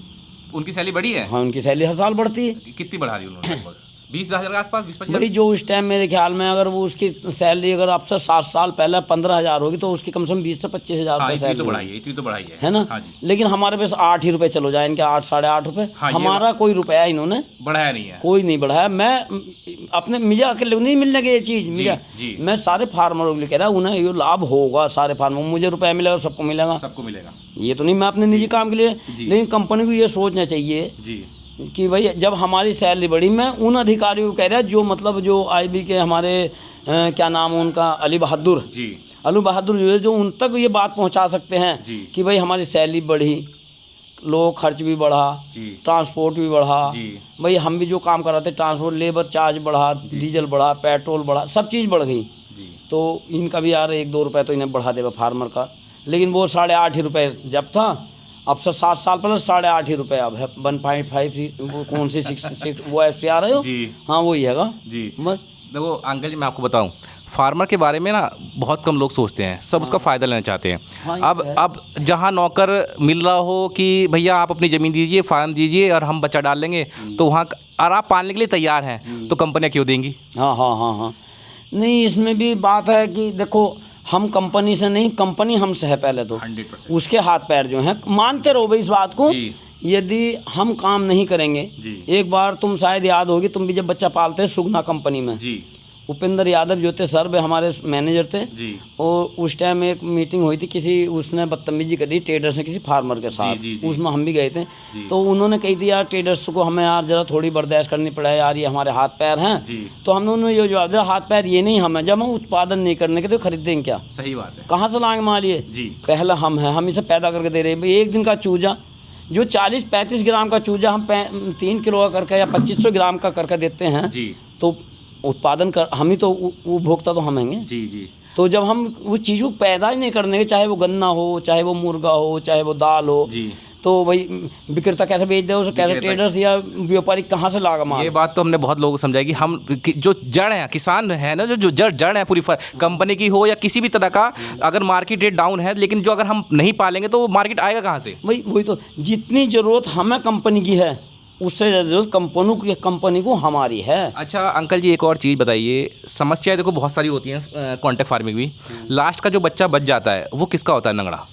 उनकी सैलरी बढ़ी है। हाँ, उनकी सैलरी हर साल बढ़ती है। कितनी बढ़ा दी उन्होंने? लगभग 20,000 के आसपास, 20-25 भाई जो उस टाइम मेरे ख्याल में अगर वो उसकी सैलरी अगर अब से 7 साल पहले 15,000 होगी तो उसकी कम से कम 20 से 25,000 रुपये इतनी तो सैलरी बढ़ाई है, इतनी तो बढ़ाई है ना। हाँ जी। लेकिन हमारे पास 8 ही रुपये चलो जाए, इनके 8-8.5 रुपये, हमारा कोई रुपया इन्होंने बढ़ाया नहीं है, कोई नहीं बढ़ाया। मैं अपने मुझे अकेले नहीं मिलने की ये चीज़, मुझे मैं सारे फार्मरों के लिए कह रहा हूँ, उन्हें ये लाभ होगा सारे फार्मर, मुझे रुपया मिलेगा सबको मिलेगा, सबको मिलेगा। ये तो नहीं मैं अपने निजी काम के लिए, लेकिन कंपनी को ये सोचना चाहिए जी कि भाई जब हमारी सैलरी बढ़ी, मैं उन अधिकारियों को कह रहा जो मतलब जो IB के हमारे क्या नाम है उनका, अली बहादुर जो है, जो उन तक ये बात पहुंचा सकते हैं कि भाई हमारी सैलरी बढ़ी, लोग खर्च भी बढ़ा, ट्रांसपोर्ट भी बढ़ा, भाई हम भी जो काम कर रहे थे ट्रांसपोर्ट, लेबर चार्ज बढ़ा, डीजल बढ़ा, पेट्रोल बढ़ा, सब चीज़ बढ़ गई। तो इनका भी यार 1-2 रुपये तो इन्हें बढ़ा देगा फार्मर का, लेकिन वो 8.5 ही रुपये जब था, अब से 7 साल पहले 8.5 ही रुपये अब है। 1.5 वो कौन सी 6 वो ऐसे आ रहे हो जी। हाँ वही हैगा जी। बस देखो अंकल जी, मैं आपको बताऊं, फार्मर के बारे में ना बहुत कम लोग सोचते हैं, सब उसका फ़ायदा लेना चाहते हैं। अब जहाँ नौकर मिल रहा हो कि भैया आप अपनी ज़मीन दीजिए, फार्म दीजिए और हम बच्चा डाल लेंगे, तो वहाँ और आप पालने के लिए तैयार हैं, तो कंपनियाँ क्यों देंगी? हाँ नहीं, इसमें भी बात है कि देखो हम कंपनी से नहीं, कंपनी हमसे है पहले तो 100%। उसके हाथ पैर जो हैं, मानते रहो भाई इस बात को। यदि हम काम नहीं करेंगे, एक बार तुम शायद याद होगी, तुम भी जब बच्चा पालते सुगना कंपनी में, उपेंद्र यादव जो थे सर, वे हमारे मैनेजर थे और उस टाइम एक मीटिंग हुई थी, किसी उसने बदतमीजी करी ट्रेडर्स ने किसी फार्मर के साथ, उसमें हम भी गए थे। तो उन्होंने कही थी यार ट्रेडर्स को हमें यार जरा थोड़ी बर्दाश्त करनी पड़ा है यार, ये हमारे हाथ पैर हैं। तो हमने उन्हें ये जवाब दिया, हाथ पैर ये नहीं हमें, जब हम उत्पादन नहीं करने के तो खरीदेंगे क्या? सही बात है, कहाँ से लाएंगे माल? ये पहला हम हैं, हम इसे पैदा करके दे रहे हैं। एक दिन का चूजा जो 40-35 ग्राम का चूजा हम 3 किलो का करके या 2500 ग्राम का करके देते हैं, तो उत्पादन कर, हम ही तो उपभोक्ता तो हम हैंगे। जी जी। तो जब हम वो चीज़ को पैदा ही नहीं करने, चाहे वो गन्ना हो, चाहे वो मुर्गा हो, चाहे वो दाल हो, जी, तो भाई विक्रेता कैसे बेच दे, उसे कैसे ट्रेडर्स या व्यापारी कहाँ से लागा माल। ये बात तो हमने बहुत लोगों को समझाई कि हम जो जड़ है, किसान है ना, जो जड़ है पूरी कंपनी की हो या किसी भी तरह का, अगर मार्केट रेट डाउन है, लेकिन जो अगर हम नहीं पालेंगे तो मार्केट आएगा कहाँ से? भाई वही तो, जितनी ज़रूरत हमें कंपनी की है उससे ज़्यादा ज़रूरत कंपनी को हमारी है। अच्छा अंकल जी, एक और चीज़ बताइए, समस्याएं देखो बहुत सारी होती हैं कॉन्ट्रैक्ट फार्मिंग भी, लास्ट का जो बच्चा बच जाता है वो किसका होता है? नंगड़ा?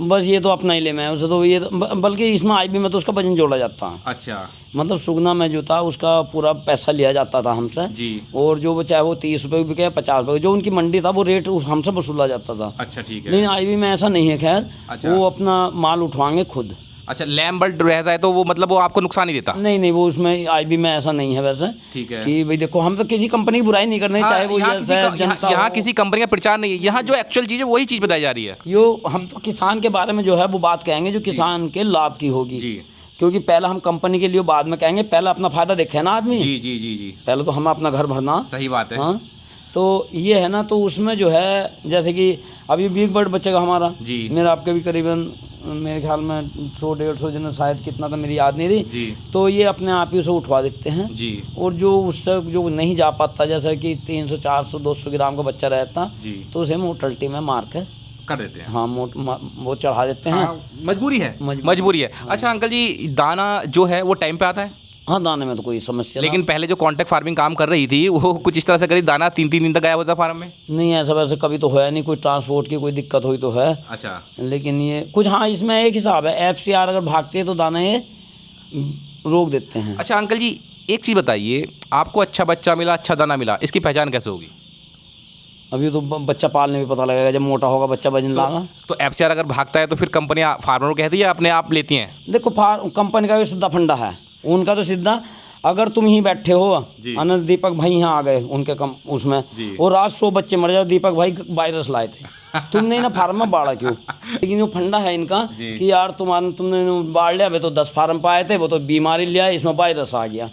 बस ये तो अपना ही ले में उसे तो ये बल्कि इसमें आईबी में तो उसका वजन जोड़ा जाता है। अच्छा। मतलब सुगना में जो था उसका पूरा पैसा लिया जाता था हमसे जी। और जो चाहे वो 30 रुपये बिके या 50 रुपये, जो उनकी मंडी था वो रेट हमसे वसूला जाता था। अच्छा ठीक है। लेकिन आईबी में ऐसा नहीं है। खैर अच्छा। वो अपना माल उठवाएंगे खुद। अच्छा, लैम बल्ट रहता है तो वो मतलब वो आपको नुकसान नहीं देता? नहीं, वो उसमें आईबी में ऐसा नहीं है वैसे। ठीक है कि भाई देखो, हम तो किसी कंपनी की बुराई नहीं करने, चाहे वो जनता, यहाँ किसी कंपनी का प्रचार नहीं है, यहाँ जो एक्चुअल चीज़ है वही चीज़ बताई जा रही है। यो हम तो किसान के बारे में जो है वो बात कहेंगे जो किसान के लाभ की होगी। जी। क्योंकि पहले हम कंपनी के लिए बाद में कहेंगे, पहले अपना फायदा देखे ना आदमी। जी जी जी जी, पहले तो हमें अपना घर भरना। सही बात है। हाँ, तो ये है ना, तो उसमें जो है जैसे कि अभी बिग बर्ड बचेगा हमारा। जी। मेरा आपके भी करीबन मेरे ख्याल में 100-150 जन, शायद कितना था मेरी याद नहीं रही जी। तो ये अपने आप ही उसे उठवा देते हैं। जी। और जो उससे जो नहीं जा पाता, जैसे कि 300, 400, 200 ग्राम का बच्चा रहता जी। तो उसे मोटल्टी में मार के कर देते हैं। हाँ वो चढ़ा देते हैं। हाँ, मजबूरी है, मजबूरी है। अच्छा अंकल जी, दाना जो है वो टाइम पे आता है? हाँ, दाने में तो कोई समस्या लेकिन पहले जो कॉन्ट्रैक्ट फार्मिंग काम कर रही थी वो कुछ इस तरह से करी, दाना 3-3 दिन तक गायब होता फार्म में? नहीं, ऐसा वैसे कभी तो होया नहीं, कोई ट्रांसपोर्ट की कोई दिक्कत हुई तो है। अच्छा। लेकिन ये कुछ, हाँ इसमें एक हिसाब है, FCR अगर भागती है तो दाना ये रोक देते हैं। अच्छा अंकल जी, एक चीज़ बताइए, आपको अच्छा बच्चा मिला, अच्छा दाना मिला, इसकी पहचान कैसे होगी? अभी तो बच्चा पालने में पता लगेगा, जब मोटा होगा बच्चा वजन लागा। तो FCR अगर भागता है तो फिर कंपनी फार्मर को कहती है या अपने आप लेती हैं? देखो, कंपनी का भी सीधा फंडा है, उनका तो सीधा, अगर तुम ही बैठे हो, अनंत दीपक भाई यहाँ आ गए उनके उसमें, और रात 100 बच्चे मर जाओ, दीपक भाई वायरस लाए थे, तुमने ना फार्म में बाढ़ा क्यों? लेकिन वो फंडा है इनका कि यार तुमने बाढ़ लिया, वे तो 10 फार्म पाए थे, वो तो बीमारी लिया, इसमें वायरस आ गया।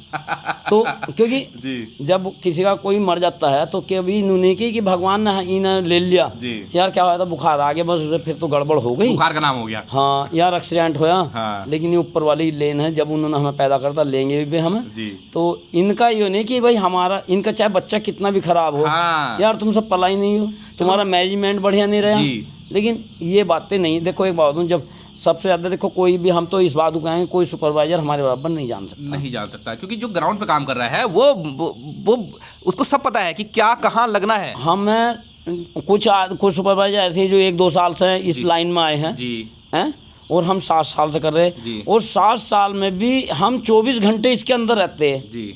तो क्योंकि जब किसी का कोई मर जाता है तो कभी इन्होंने कि भगवान ने इन्हें ले लिया, यार क्या हुआ था, बुखार आ गया, बस उसे फिर तो गड़बड़ हो गई, बुखार का नाम हो गया। हाँ यार, एक्सीडेंट होया। हाँ। लेकिन ये ऊपर वाली लेन है, जब उन्होंने हमें पैदा करता लेंगे भी हमें। तो इनका ये नहीं कि भाई हमारा, इनका चाहे बच्चा कितना भी खराब हो, हाँ। यार तुम सब पलाई नहीं हो, तुम्हारा मैनेजमेंट बढ़िया नहीं रहा। लेकिन ये बातें नहीं, देखो एक बात हूँ, जब सबसे ज़्यादा देखो कोई भी, हम तो इस बात को कहेंगे, कोई सुपरवाइजर हमारे बराबर नहीं जान सकता, क्योंकि जो ग्राउंड पे काम कर रहा है वो उसको सब पता है कि क्या कहाँ लगना है। हमें कुछ सुपरवाइजर ऐसे जो 1-2 साल से इस लाइन में आए हैं, और हम 7 साल से कर रहे हैं, और 7 साल में भी हम 24 घंटे इसके अंदर रहते हैं।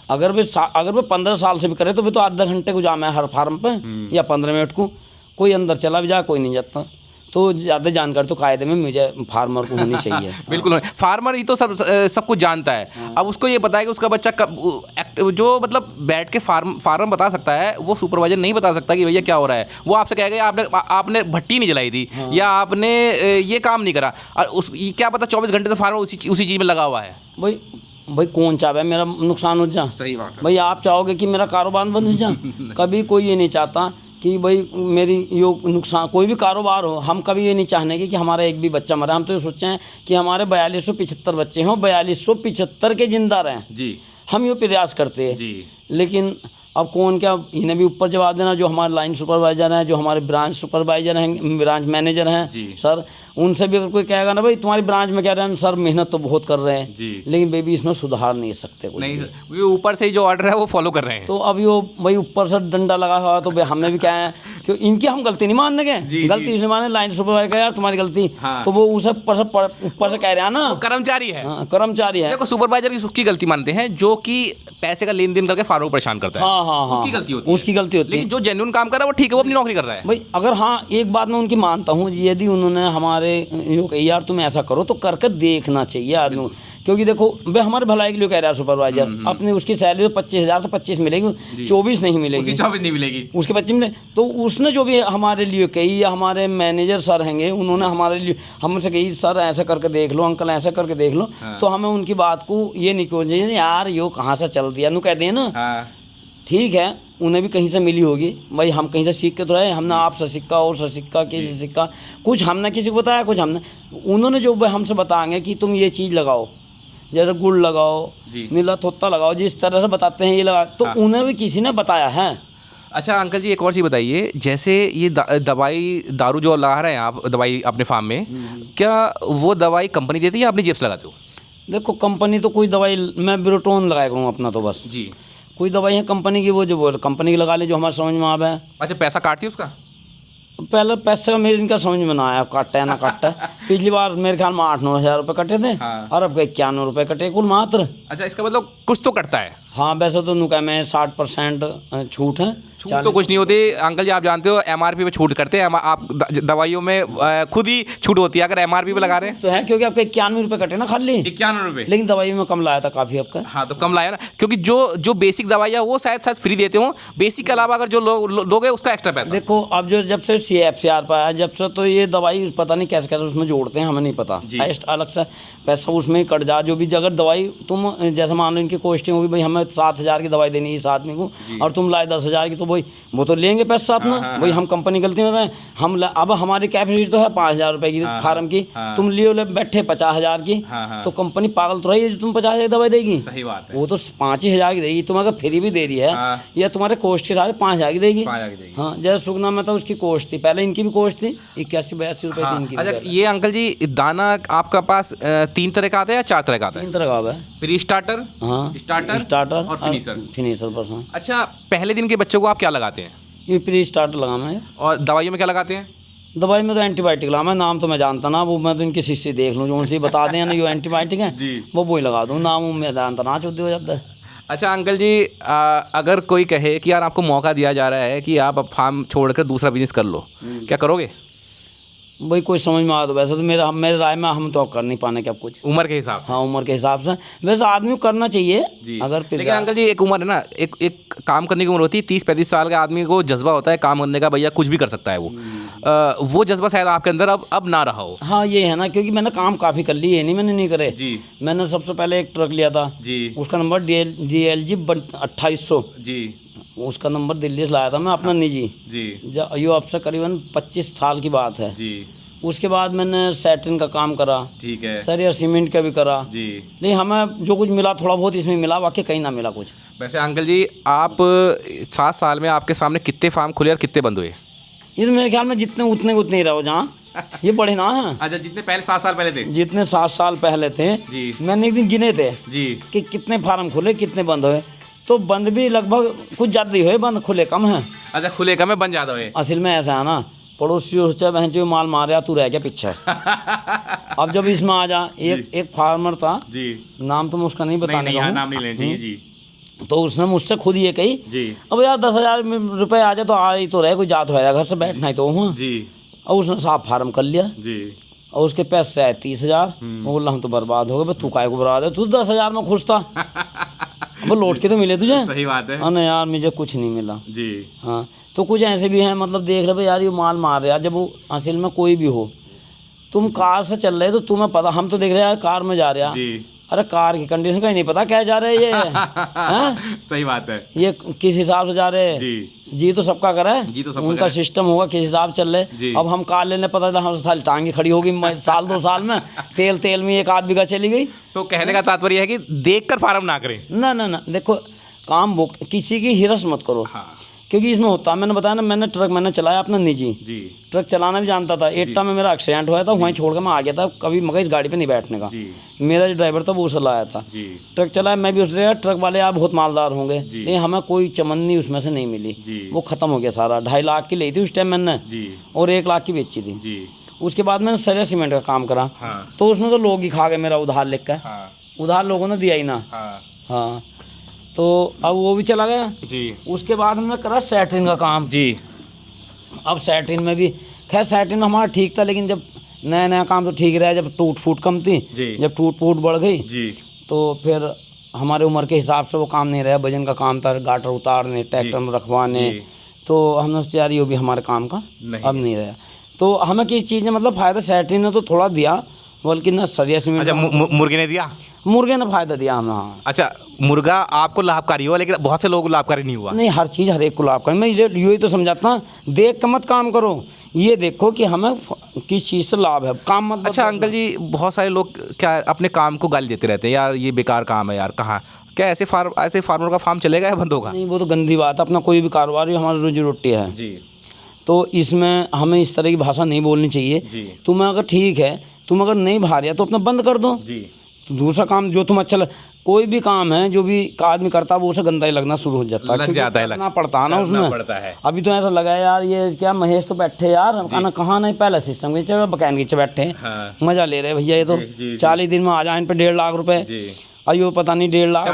अगर वे 15 साल से भी करे तो वे तो आधा घंटे को जाना है हर फार्म पे, या 15 मिनट को, कोई अंदर चला भी जाए, कोई नहीं जाता। तो ज़्यादा जानकारी तो कायदे में मुझे फार्मर को होनी चाहिए। बिल्कुल, फार्मर ही तो सब कुछ जानता है। अब उसको ये पता है कि उसका बच्चा कब, जो मतलब बैठ के फार्म बता सकता है, वो सुपरवाइजर नहीं बता सकता कि भैया क्या हो रहा है। वो आपसे कहेगा आपने भट्टी नहीं जलाई थी, या आपने ये काम नहीं करा, और क्या पता 24 घंटे से फार्मर उसी चीज़ में लगा हुआ है। भाई कौन चाहे मेरा नुकसान हो जा? सही बात है। भाई आप चाहोगे कि मेरा कारोबार बंद हो जा? कभी कोई ये नहीं चाहता कि भाई मेरी यो नुकसान, कोई भी कारोबार हो, हम कभी ये नहीं चाहने कि हमारा एक भी बच्चा मरे। हम तो ये सोचते हैं कि हमारे 4275 बच्चे हों, 4275 के जिंदा रहें जी, हम ये प्रयास करते हैं जी। लेकिन अब कौन क्या, इन्हें भी ऊपर जवाब देना, जो हमारे लाइन सुपरवाइज़र हैं, जो हमारे ब्रांच सुपरवाइज़र हैं, ब्रांच मैनेजर हैं सर, उनसे भी अगर कोई कहेगा ना भाई तुम्हारी ब्रांच में क्या रहे हैं सर, मेहनत तो बहुत कर रहे हैं, लेकिन बेबी इसमें सुधार नहीं सकते कोई नहीं, ऊपर से ही जो ऑर्डर है वो फॉलो कर रहे हैं। तो अब यो भाई ऊपर से डंडा लगा हुआ, तो हमने भी क्या है कि इनकी हम गलती नहीं मानने गए, गलती इसलिए माने लाइन सुपरवाइजर का यार तुम्हारी गलती, तो वो उसे ऊपर से कह रहे हैं ना, कर्मचारी है, कर्मचारी है। देखो सुपरवाइजर की उसकी गलती मानते हैं जो कि पैसे का लेन देन करके फार्मर को परेशान करता है। हाँ, उसकी गलती होती है। लेकिन जो जेन्युइन काम कर रहा है वो ठीक है, वो अपनी नौकरी कर रहा है भाई। अगर हाँ एक बात मैं उनकी मानता हूँ, यदि उन्होंने हमारे यार तुम ऐसा करो तो करके देखना चाहिए आदमी, क्योंकि देखो वे हमारे भलाई के लिए कह रहा है सुपरवाइजर, अपनी उसकी सैलरी तो 25,000 तो 25 मिलेगी, 24 नहीं मिलेगी, 24 नहीं मिलेगी, उसके 25 मिले। तो उसने जो भी हमारे लिए कही, या हमारे मैनेजर सर हैंगे, उन्होंने हमारे लिए हमसे कही सर ऐसा करके देख लो, अंकल ऐसा करके देख लो, तो हमें उनकी बात को ये नहीं कहना चाहिए यार यो कहाँ से चल दिया, कहते हैं ना ठीक है, उन्हें भी कहीं से मिली होगी भाई, हम कहीं से सीख के तो रहे, हमने आपसे सिक्का और से सिक्का किसी से सिक्का, कुछ हमने किसी को बताया, कुछ हमने, उन्होंने जो हमसे बताएंगे कि तुम ये चीज़ लगाओ, जैसे गुड़ लगाओ, नीला थोत्ता लगाओ, जिस तरह से बताते हैं ये लगा, तो उन्हें भी किसी ने बताया है। अच्छा अंकल जी, एक और चीज़ बताइए, जैसे ये दवाई दारू जो लगा रहे हैं आप दवाई अपने फार्म में, क्या वो दवाई कंपनी देती है या अपनी जेब से लगाते हो? देखो कंपनी तो कोई दवाई, मैं ब्रोटोन लगाया करूँ अपना तो बस जी। कोई दवाई है कंपनी की, वो जो बोल कंपनी की लगा ले जो हमारे समझ में आवे। अच्छा पैसा काटती है उसका? पहले पैसे का मेरे इनका समझ में ना आया, काटता है ना काटता है। पिछली बार मेरे ख्याल में 8-9 हज़ार रुपये कटे थे। हाँ। और अब 91 रुपये कटे कुल मात्र। अच्छा इसका मतलब कुछ तो कटता है। हाँ वैसे तो नुका में 60% छूट है। छूट तो कुछ नहीं होती अंकल जी, आप जानते हो एमआरपी पे छूट करते हैं आप दवाइयों में खुद ही छूट होती है अगर एमआरपी पे लगा रहे हैं तो है, क्योंकि आपके 91 रुपये कटे ना खाली। 91 रुपये, लेकिन दवाई में कम लाया था काफ़ी आपका। हाँ तो कम लाया ना, क्योंकि जो बेसिक दवाइयाँ वो शायद फ्री देते हो, बेसिक के अलावा अगर जो लोग हैं उसका एक्स्ट्रा पैसा। देखो अब जो जब से CFCR पर आया जब से, तो ये दवाई पता नहीं कैसे कैसे उसमें जोड़ते हैं, हमें नहीं पता। टेस्ट अलग से पैसा उसमें ही कट जा, जो भी अगर दवाई तुम जैसे मान लो इनकी कॉस्टिंग होगी भाई हमें 7,000 की दवाई देनी है इस आदमी को, और तुम लाए 10,000 की, तो भाई वो तो लेंगे पैसा अपना। भाई हम कंपनी गलती में बताएं, हम अब हमारी कैपेसिटी तो है 5,000 रुपये की फार्म की, तुम लियो ले बैठे 50,000 की, तो कंपनी पागल तो रही है जो तुम 50,000 की दवाई देगी। सही बात है। वो तो 5,000 की देगी, तुम अगर फ्री भी दे रही है या तुम्हारे कॉस्ट के साथ 5,000 की देगी। हाँ जैसे सुगना में तो उसकी कॉस्ट थी, पहले इनकी भी कॉस्ट थी 81-82 रुपये थी इनकी। अच्छा ये अंकल जी दाना आपका पास 3 तरह का आता है या 4 तरह का आता है? 3 तरह का है। प्री स्टार्टर, हाँ स्टार्टर और फिनिशर बस। हाँ अच्छा पहले दिन के बच्चों को आप क्या लगाते हैं? ये प्री स्टार्टर लगाना है। और दवाइयों में क्या लगाते हैं? दवाई में तो एंटीबायोटिक लगाना है, नाम तो मैं जानता ना, वो मैं तो इनकी शीशी देख लूँ जो उनसे बता दें ना ये एंटीबायोटिक है वो वही लगा दूँ, नाम मैं जानता ना चुद्दी हो जाता है। अच्छा अंकल जी अगर कोई कहे कि यार आपको मौका दिया जा रहा है कि आप अब फार्म छोड़कर दूसरा बिजनेस कर लो, क्या करोगे? भाई कोई समझ में आ, तो वैसे तो मेरे राय में हम तो कर नहीं पाने क्या कुछ उम्र के हिसाब से। हाँ उम्र के हिसाब से वैसे आदमी को करना चाहिए अगर। लेकिन अंकल जी एक उम्र है ना, एक काम करने की उम्र होती है, 30-35 साल के आदमी को जज्बा होता है काम करने का, भैया कुछ भी कर सकता है वो जज्बा शायद आपके अंदर अब ना रहा हो। हाँ ये है ना, क्योंकि मैंने काम काफ़ी कर ली है, नहीं मैंने नहीं करे जी। मैंने सबसे पहले एक ट्रक लिया था जी, उसका नंबर DLG 2800 जी, उसका नंबर दिल्ली से लाया था मैं अपना निजी जी, ये अब से करीबन 25 साल की बात है जी। उसके बाद मैंने सैटरिन का काम करा, ठीक है सर, या सीमेंट का भी करा जी। लेकिन हमें जो कुछ मिला थोड़ा बहुत इसमें मिला, बाकी कहीं ना मिला कुछ। वैसे अंकल जी आप 7 साल में आपके सामने कितने फार्म खुले और कितने बंद हुए? ये तो मेरे ख्याल में जितने उतने ही रहो जहाँ ये बड़े ना हैं। अच्छा जितने पहले 7 साल पहले थे, जितने 7 साल पहले थे जी, मैंने एक दिन गिने थे जी कि कितने फार्म खुले कितने बंद हुए, तो बंद भी लगभग कुछ ज़्यादा ही हुए, बंद खुले कम हैं। अच्छा खुले कम है बंद ज़्यादा हुए। असल में ऐसा है ना, पड़ोसी सोचा बहन जो माल मार तू रह गया पीछे। अब जब इसमें आ जा, एक फार्मर था जी, नाम तो मैं उसका नहीं बताने का, नाम नहीं लेंगे जी, तो उसने मुझसे खुद ये कही जी, अब यार 10,000 रुपये आ जाए तो आ ही तो रहे, कोई जात होया घर से बैठना ही तो हुआ जी। और उसने साफ फार्म कर लिया जी, और उसके पैसे आए 30,000। मैं बोला हम तो बर्बाद हो गए, तू काय को बर्बाद है, तू 10,000 में खुश था। वो लौट के तो मिले तुझे। सही बात है। ना यार मुझे कुछ नहीं मिला जी। हाँ तो कुछ ऐसे भी हैं, मतलब देख रहे यार ये माल मार रहे, जब वो असल में कोई भी हो, तुम कार से चल रहे तो तुम्हें पता, हम तो देख रहे यार कार में जा रहे हैं, अरे कार की कंडीशन का ही नहीं पता क्या जा रहे हैं ये। सही बात है। ये किस हिसाब से जा रहे हैं जी तो सबका करा है जी, तो सबका उनका सिस्टम होगा किस हिसाब चल रहे। अब हम कार लेने पता था हम साल टांगी खड़ी होगी साल 2 साल में, तेल में 1 आध बीघा चली गई। तो कहने का तात्पर्य है कि देखकर फार्म ना करें। ना देखो काम किसी की हिरस मत करो। हाँ। क्योंकि इसमें होता है, मैंने बताया ना, मैंने चलाया अपना निजी जी, ट्रक चलाना भी जानता था। एट्टा में मेरा एक्सीडेंट हुआ था, वहीं छोड़ कर मैं आ गया था, कभी मगर इस गाड़ी पे नहीं बैठने का। मेरा जो ड्राइवर था वो उसे लाया था जी। ट्रक चलाया मैं भी उसने, ट्रक वाले आप बहुत मालदार होंगे, लेकिन हमें कोई चमन्नी उसमें से नहीं मिली, वो ख़त्म हो गया सारा। 2.5 लाख की ली थी उस टाइम मैंने और 1 लाख की बेची थी। उसके बाद मैंने सरिया सीमेंट का काम करा, तो उसमें तो लोग ही खा गए मेरा उधार लिख कर, उधार लोगों ने दिया ही ना। हाँ तो अब वो भी चला गया जी। उसके बाद हमने करा सैटरिन का काम जी। अब सैटरिन में भी खैर सैटरिन में हमारा ठीक था, लेकिन जब नया काम तो ठीक रहा, जब टूट फूट कम थी, जब टूट फूट बढ़ गई जी, तो फिर हमारे उम्र के हिसाब से वो काम नहीं रहा। वजन का काम था, गाटर उतारने, ट्रैक्टर में रखवाने, तो हमने सोचा यार ये भी हमारे काम का अब नहीं रहा। तो हमें किस चीज़ ने मतलब फ़ायदा सैटरिन ने तो थोड़ा दिया, बल्कि ना सरिया सीमेंट। अच्छा, मुर्गे ने दिया? मुर्गे ने फायदा दिया हमें। हाँ, अच्छा, मुर्गा आपको लाभकारी हुआ, लेकिन बहुत से लोगों को लाभकारी नहीं हुआ। नहीं, हर चीज़ हर एक को लाभ करे। मैं यही तो समझाता हूँ, देख के मत काम करो, ये देखो कि हमें किस चीज़ से लाभ है, काम मत। अच्छा अंकल जी, बहुत सारे लोग क्या अपने काम को गाली देते रहते हैं, यार ये बेकार काम है यार, कहाँ क्या ऐसे फार्मर का फार्म चलेगा या बंद होगा? नहीं, वो तो गंदी बात है। अपना कोई भी कारोबार ही हमारी रोजी रोटी है जी। तो इसमें हमें इस तरह की भाषा नहीं बोलनी चाहिए जी। तुम्हें अगर ठीक है, तुम अगर नहीं भा रहे तो अपना बंद कर दो जी। तो दूसरा काम जो तुम अच्छा कोई भी काम है जो भी आदमी करता है वो उसे गंदा ही लगना शुरू हो जाता है, लग जाता है, लगना पड़ता है ना उसमें पड़ता है। अभी तो ऐसा लगा यार ये क्या महेश तो बैठे यार, कहना कहाँ नहीं, पहला सिस्टम के नीचे बकैन के नीचे बैठे हाँ। मजा ले रहे भैया, ये तो 40 दिन में आ जाए इन पे 1.5 लाख रुपए। अयो पता नहीं 1.5 लाख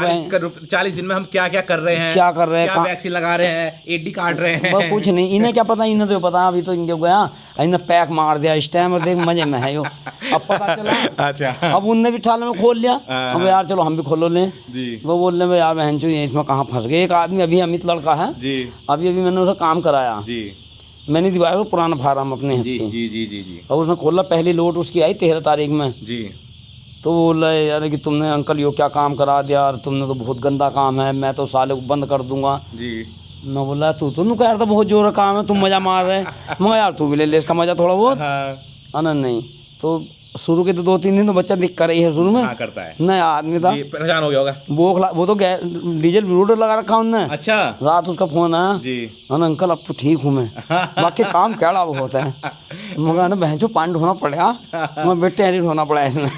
40 दिन में हम क्या क्या कर रहे हैं, क्या कर रहे हैं, क्या वैक्सीन लगा रहे हैं, एडी काट रहे हैं, कुछ नहीं। इन्हें क्या पता, इन्हें तो पता अभी तो इनके गया इन्हें पैक मार दिया इस टाइम और देख मजे में है यो, अब पता चला। अच्छा, अब उनने भी ठाले में खोल लिया, अब यार चलो हम भी खोलो लें। वो बोल रहे यार बहन चो इसमें कहाँ फंस गए। एक आदमी अभी अमित लड़का है, अभी अभी मैंने उसे काम कराया, मैंने दिवाया वो पुराना फार्म अपने हिस्से, और उसने खोला, पहली लोट उसकी आई 13 तारीख में जी। तो वो बोला यार कि तुमने अंकल यो क्या काम करा दिया यार, तुमने तो बहुत गंदा काम है, मैं तो साले को बंद कर दूंगा जी। मैं बोला तू तो कह रहा था बहुत जोर काम है, तुम मज़ा मार रहे। मैं यार तू भी ले इसका मज़ा थोड़ा बहुत। हाँ। नहीं तो शुरू के तो 2-3 दिन तो बच्चा दिख कर रही है शुरू में। करता है नहीं, आदमी था परेशान हो गया होगा, वो तो डीजल रोड लगा रखा उनने। अच्छा, रात उसका फोन आया जी, हाँ अंकल अब तो ठीक हूँ मैं, बाकी काम कैड़ा बहुत है। मगर ना बहन चो पानी ढोना पड़ेगा, मैं बेटे एडिट होना पड़ा इसमें।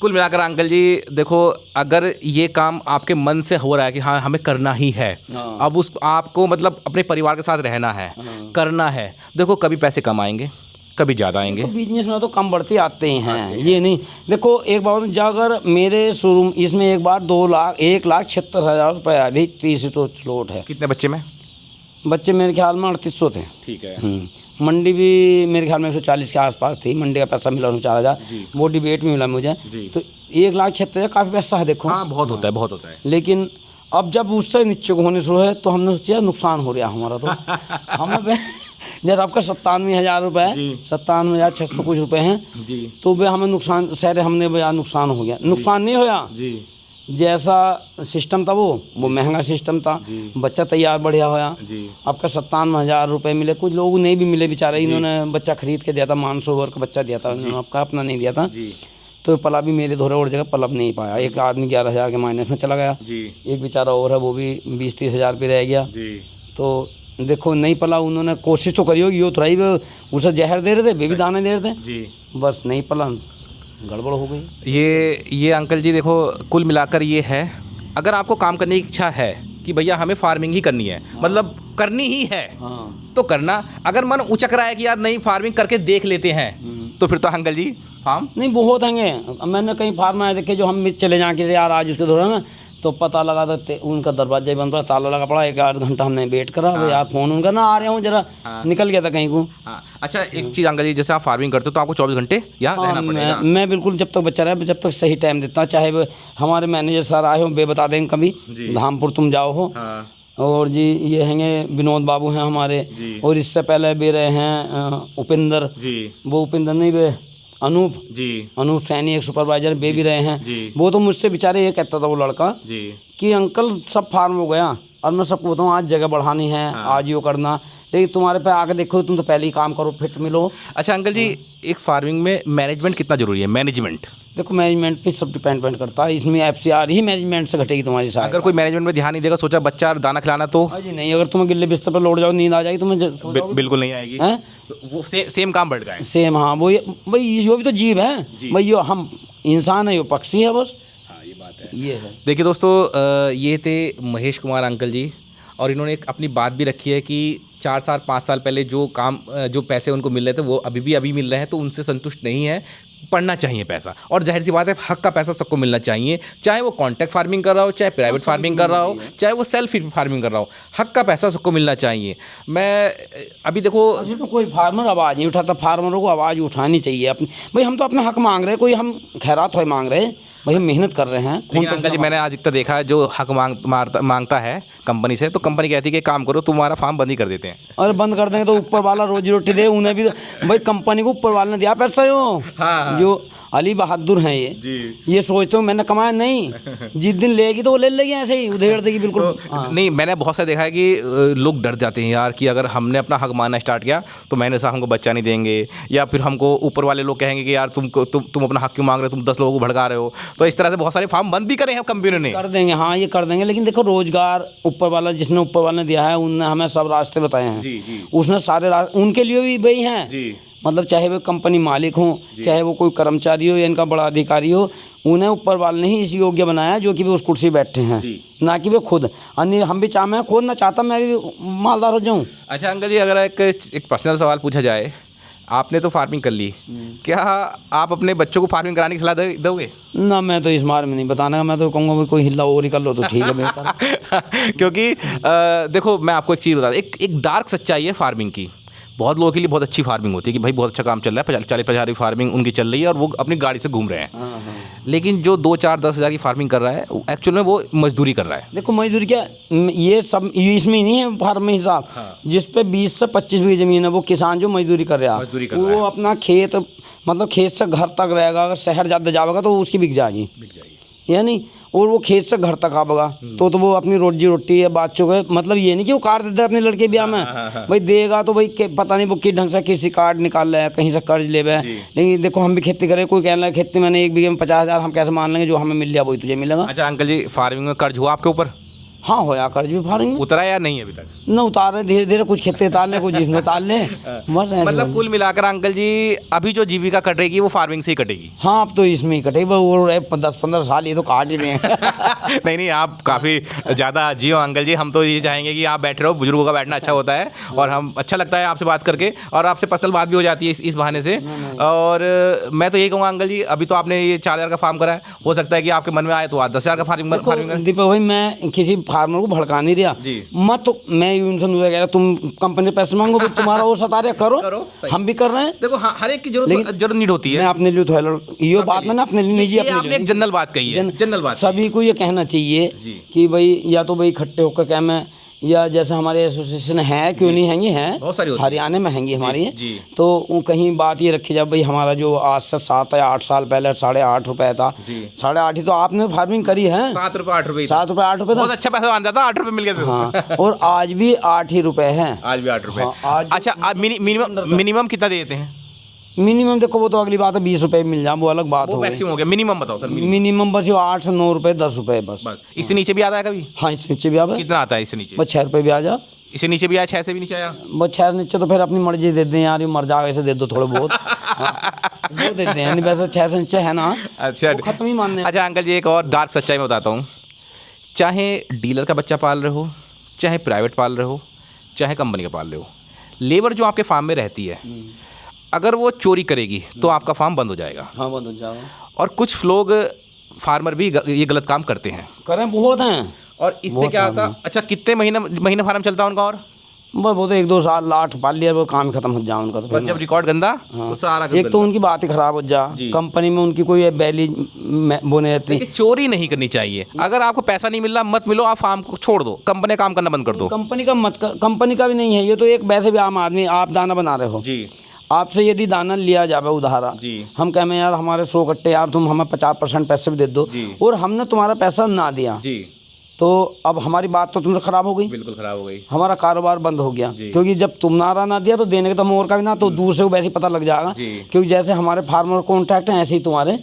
कुल मिलाकर अंकल जी देखो, अगर ये काम आपके मन से हो रहा है कि हाँ हमें करना ही है, अब उस आपको मतलब अपने परिवार के साथ रहना है, करना है, देखो कभी पैसे कम आएंगे, कभी ज़्यादा आएंगे। बिजनेस में तो कम बढ़ते आते ही हैं, ये नहीं। देखो एक बात, जब अगर मेरे शुरू इसमें एक बार 1,76,000 रुपये अभी 30 लोट है। कितने बच्चे में? बच्चे मेरे ख्याल में 3800 थे। ठीक है। मंडी भी मेरे ख्याल में 140 के आसपास थी, मंडी का पैसा मिला 4,000, वो डिबेट में मिला मुझे। तो 1,76,000 काफ़ी पैसा है देखो। हाँ, बहुत होता है, बहुत होता है। लेकिन अब जब उससे नीचे को होने शुरू है तो हमने सोचा नुकसान हो रहा हमारा, तो हमें जब आपका 97,000 रुपये, 97,600 कुछ रुपये हैं जी, तो वे हमें नुकसान सारे हमने यार नुकसान हो गया। नुकसान नहीं होया जी, जैसा सिस्टम था वो महंगा सिस्टम था, बच्चा तैयार बढ़िया होया जी। आपका 97,000 रुपये मिले, कुछ लोग नहीं भी मिले बेचारे, इन्होंने बच्चा खरीद के दिया था, मानसरोवर का बच्चा दिया था इन्होंने, आपका अपना नहीं दिया था जी। तो पला भी मेरे धोरे और जगह पलब नहीं पाया। एक आदमी 11,000 के माइनस में चला गया जी, एक बेचारा और है वो भी 20-30 हज़ार पे रह गया जी। तो देखो नहीं पला, उन्होंने कोशिश तो करी होगी, यो थोड़ा ही उसे जहर दे रहे थे, बेबी दाने दे रहे थे जी, बस नहीं पला, गड़बड़ हो गई। ये अंकल जी देखो, कुल मिलाकर ये है, अगर आपको काम करने की इच्छा है कि भैया हमें फार्मिंग ही करनी है, मतलब करनी ही है तो करना, अगर मन उचक रहा है कि यार नहीं फार्मिंग करके देख लेते हैं, तो फिर तो अंकल जी फार्म नहीं बहुत होंगे। मैंने कई फार्म आए देखे जो हम चले जाके यार आज उसके दौरान में तो पता लगा था उनका दरवाजा ही बंद पड़ा, ताला लगा पड़ा, 1-8 घंटा हमने वेट करा। यार फ़ोन उनका ना आ रहे हूँ जरा, निकल गया था कहीं को। अच्छा एक चीज़ अंकल जी, जैसे आप फार्मिंग करते हो तो आपको 24 घंटे यहाँ रहना पड़ेगा? मैं बिल्कुल जब तक बच्चा रहे, जब तक सही टाइम देता, चाहे हमारे मैनेजर सर आए हो वे बता देंगे कभी धामपुर तुम जाओ हो, और जी ये हैं विनोद बाबू हैं हमारे, और इससे पहले भी रहे हैं उपेंद्र जी, वो उपेंद्र नहीं वे अनूप जी, अनूप सैनी एक सुपरवाइजर वे भी रहे हैं। वो तो मुझसे बेचारे ये कहता था वो लड़का जी कि अंकल सब फार्म हो गया और मैं सबको बताऊँ आज जगह बढ़ानी है, आज यो करना, लेकिन तुम्हारे पे आके देखो तुम तो पहले ही काम करो, फिट मिलो। अच्छा अंकल जी, एक फार्मिंग में मैनेजमेंट कितना जरूरी है? मैनेजमेंट देखो, मैनेजमेंट पे सब डिपेंड करता है, इसमें FCR ही मैनेजमेंट से घटेगी तुम्हारी सारी। अगर कोई मैनेजमेंट में ध्यान नहीं देगा, सोचा बच्चा और दाना खिलाना तो जी नहीं, अगर तुम्हें गिल्ले बिस्तर पर लौट जाओ, नींद आ जाएगी तुम्हें, बिल्कुल नहीं आएगी। वो सेम काम बढ़ गए, सेम। हाँ वो भाई यो भी तो जीव है भाई, यो हम इंसान है, यो पक्षी है बस। हाँ ये बात है, ये है। देखिए दोस्तों, ये थे महेश कुमार अंकल जी, और इन्होंने एक अपनी बात भी रखी है कि 4 साल 5 साल पहले जो पैसे उनको मिल रहे थे वो अभी मिल रहे हैं, तो उनसे संतुष्ट नहीं है, पढ़ना चाहिए पैसा। और जाहिर सी बात है हक का पैसा सबको मिलना चाहिए, चाहे वो कॉन्ट्रैक्ट फार्मिंग कर रहा हो, चाहे प्राइवेट फार्मिंग कर रहा हो, चाहे वो सेल्फ फार्मिंग कर रहा हो, हक का पैसा सबको मिलना चाहिए। मैं अभी देखो तो कोई फार्मर आवाज़ नहीं उठाता, फार्मरों को आवाज़ उठानी चाहिए अपनी, भाई हम तो अपने हक मांग रहे हैं, कोई हम खैरात थोड़ी मांग रहे हैं भाई, हम मेहनत कर रहे हैं। अंकल जी मैंने आज इतना देखा है, जो हक मांगता है कंपनी से, तो कंपनी कहती है कि काम करो, तुम्हारा फार्म बंद ही कर देते हैं। अरे बंद कर देंगे तो ऊपर वाला रोजी रोटी दे, उन्हें भी भाई कंपनी को ऊपर वाले ने दिया पैसा, जो अली बहादुर हैं ये सोचते हो मैंने कमाया नहीं, जिस दिन लेगी तो वो ले लेगी ऐसे ही उधेड़ देगी बिल्कुल। नहीं, मैंने बहुत सा देखा है कि लोग डर जाते हैं यार कि अगर हमने अपना हक मानना स्टार्ट किया तो महीने से हमको बच्चा नहीं देंगे, या फिर हमको ऊपर वाले लोग कहेंगे कि यार तुम अपना हक क्यों मांग रहे हो, तुम 10 लोगों को भड़का रहे हो। तो इस तरह से बहुत सारे फार्म बंद भी करे हैं कंपनियों ने। कर देंगे, हाँ ये कर देंगे, लेकिन देखो रोजगार ऊपर वाला, जिसने ऊपर वाले ने दिया है उनने हमें सब रास्ते बताए हैं। उसने सारे उनके लिए भी वही हैं, मतलब चाहे वो कंपनी मालिक हो, चाहे वो कोई कर्मचारी हो या इनका बड़ा अधिकारी हो, उन्हें ऊपर वाले ने ही इस योग्य बनाया जो कि वे उस कुर्सी बैठे हैं, ना कि वे खुद। अन्य हम भी चाह, मैं खुद ना चाहता मैं भी मालदार हो जाऊँ। अच्छा अंकल जी, अगर एक पर्सनल सवाल पूछा जाए, आपने तो फार्मिंग कर ली, क्या आप अपने बच्चों को फार्मिंग कराने की सलाह दोगे? ना, मैं तो इस बारे में नहीं बताना, मैं तो कहूँगा कोई हिल्ला और ही कर लो तो ठीक है बेहतर। क्योंकि देखो मैं आपको एक चीज़ बता दूँ, एक डार्क सच्चाई है फार्मिंग की। बहुत लोगों के लिए बहुत अच्छी फार्मिंग होती है कि भाई बहुत अच्छा काम चल रहा है, 40-50 की फार्मिंग उनकी चल रही है और वो अपनी गाड़ी से घूम रहे हैं। लेकिन जो 2-4-10 हज़ार की फार्मिंग कर रहा है एक्चुअल में वो मजदूरी कर रहा है। देखो मजदूरी क्या, ये सब इसमें ही नहीं है फार्म में हिसाब। जिस पे 20 से 25 बीघे ज़मीन है वो किसान जो मजदूरी कर रहा है, वो अपना खेत, मतलब खेत से घर तक रहेगा, अगर शहर ज़्यादा जाएगा तो उसकी बिक जाएगी, यानी, और वो खेत से घर तक आएगा तो वो अपनी रोजी रोटी या बच्चों के, मतलब ये नहीं कि वो कार्ड देता है अपने लड़के ब्याह में, भाई देगा तो भाई पता नहीं वो किस ढंग से किसी कार्ड निकाल रहा है, कहीं से कर्ज ले रहा है। लेकिन देखो हम भी खेती करें, कोई कहना है खेती मैंने 1 बीघे में 50,000, हम कैसे मान लेंगे जो हमें मिल जाए वही तुझे मिलेगा। अच्छा अंकल जी, फार्मिंग में कर्ज हुआ आपके ऊपर? हाँ होया कर्ज भी फार्मिंग में। उतरा या नहीं अभी तक? ना उतार रहे, धीरे धीरे कुछ खेती उतार लें, कुछ जिसमें उतार लें, बस ऐसे। मतलब कुल मिलाकर अंकल जी अभी जो जीविका कटेगी वो फार्मिंग से ही कटेगी? हाँ अब तो इसमें ही कटेगी, और 10-15 साल ये तो काट ही दें। नहीं, आप काफ़ी ज़्यादा जियो अंकल जी। हम तो ये चाहेंगे कि आप बैठे रहो, बुजुर्गों का बैठना अच्छा होता है और हम अच्छा लगता है आपसे बात करके, और आपसे पर्सनल बात भी हो जाती है इस बहाने से। और मैं तो यही कहूँगा अंकल जी, अभी तो आपने ये 4,000 का फार्म करा है, हो सकता है कि आपके मन में आए तो आप 10,000 का फार्मिंग करें। दीपक भाई, मैं किसी फार्मर को भड़का नहीं रहा, मत तो मैं यूं कह रहा, तुम कंपनी से पैसे मांगो, तुम्हारा और सता रहे करो, हम भी कर रहे हैं। देखो हर एक की जरूरत नीड होती है। मैं अपने लिए तो ये बात ना अपने लिए निजी, आपने एक जनरल बात कही है, जनरल बात सभी को ये कहना चाहिए कि भाई या तो भाई इकट्ठे होकर क्या, मैं या जैसे हमारे एसोसिएशन है, क्यों नहीं हैंगी हैं, बहुत सारी हरियाणा में हैंगी हमारी है, तो कहीं बात ये रखी जाए भाई हमारा जो आज से 7 या 8 साल पहले 8.5 रुपये था, 8.5 ही तो आपने फार्मिंग करी है, 7 रुपये 8 रुपये, 7 रुपये 8 रुपये बहुत अच्छा पैसा बन जाता, 8 रुपये मिल गए। हाँ, और आज भी 8 ही रुपये है, आज भी 8 रुपये। अच्छा मिनिमम कितना देते हैं? मिनिमम देखो वो तो अगली बात है, 20 रुपये मिल जाए वो अलग बात हो गई। मैक्सिमम हो गया, मिनिमम बताओ सर। मिनिमम बस 8 से 9 रुपये 10 रुपये बस। इससे नीचे भी आता है कभी? हाँ इससे नीचे भी आता है। कितना आता है इससे नीचे? बस 6 रुपये भी आ जा। इससे नीचे भी आया? 6 से भी नीचे आया? बस 6 नीचे तो फिर अपनी मर्जी दे दें यार, ये मर जाएगा ऐसे दे दो थोड़े बहुत। वो देते हैं, नहीं वैसे 6 से नीचे है ना। अच्छा खत्म ही मानने। अच्छा अंकल जी, एक और डार्क सच्चाई मैं बताता हूँ। चाहे डीलर का बच्चा पाल रहे हो, चाहे प्राइवेट पाल रहे हो, चाहे कंपनी का पाल रहे हो, लेबर जो आपके फार्म में रहती है, अगर वो चोरी करेगी तो आपका फार्म बंद हो जाएगा। हाँ बंद हो जाएगा। और कुछ लोग फार्मर भी ये गलत काम करते हैं, करें बहुत हैं। और इससे क्या होता है? अच्छा कितने महीने फार्म चलता है उनका? और बस वो तो 1-2 साल लाठ पाल लिया, वो काम ही खत्म हो जाए उनका। तो जब रिकॉर्ड गंदा तो सारा एक तो उनकी बात ही खराब हो जा, कंपनी में उनकी कोई बैली बोने रहती है। चोरी नहीं करनी चाहिए। अगर आपको पैसा नहीं मिल रहा मत मिलो, आप फार्म को छोड़ दो, कंपनी काम करना बंद कर दो। कंपनी का भी नहीं है ये तो, एक वैसे भी आम आदमी, आप दाना बना रहे हो जी, आपसे यदि दाना लिया जाए उधारा, हम कहें यार हमारे 100 कट्टे यार तुम हमें 50% पैसे भी दे दो, और हमने तुम्हारा पैसा ना दिया तो अब हमारी बात तो तुमसे खराब हो गई, बिल्कुल खराब हो गई, हमारा कारोबार बंद हो गया। क्योंकि जब तुम नारा ना दिया तो देने के तो हम और का भी ना, तो दूर से वैसे ही पता लग जाएगा। क्योंकि जैसे हमारे फार्मर कॉन्ट्रैक्ट हैं ऐसे ही तुम्हारे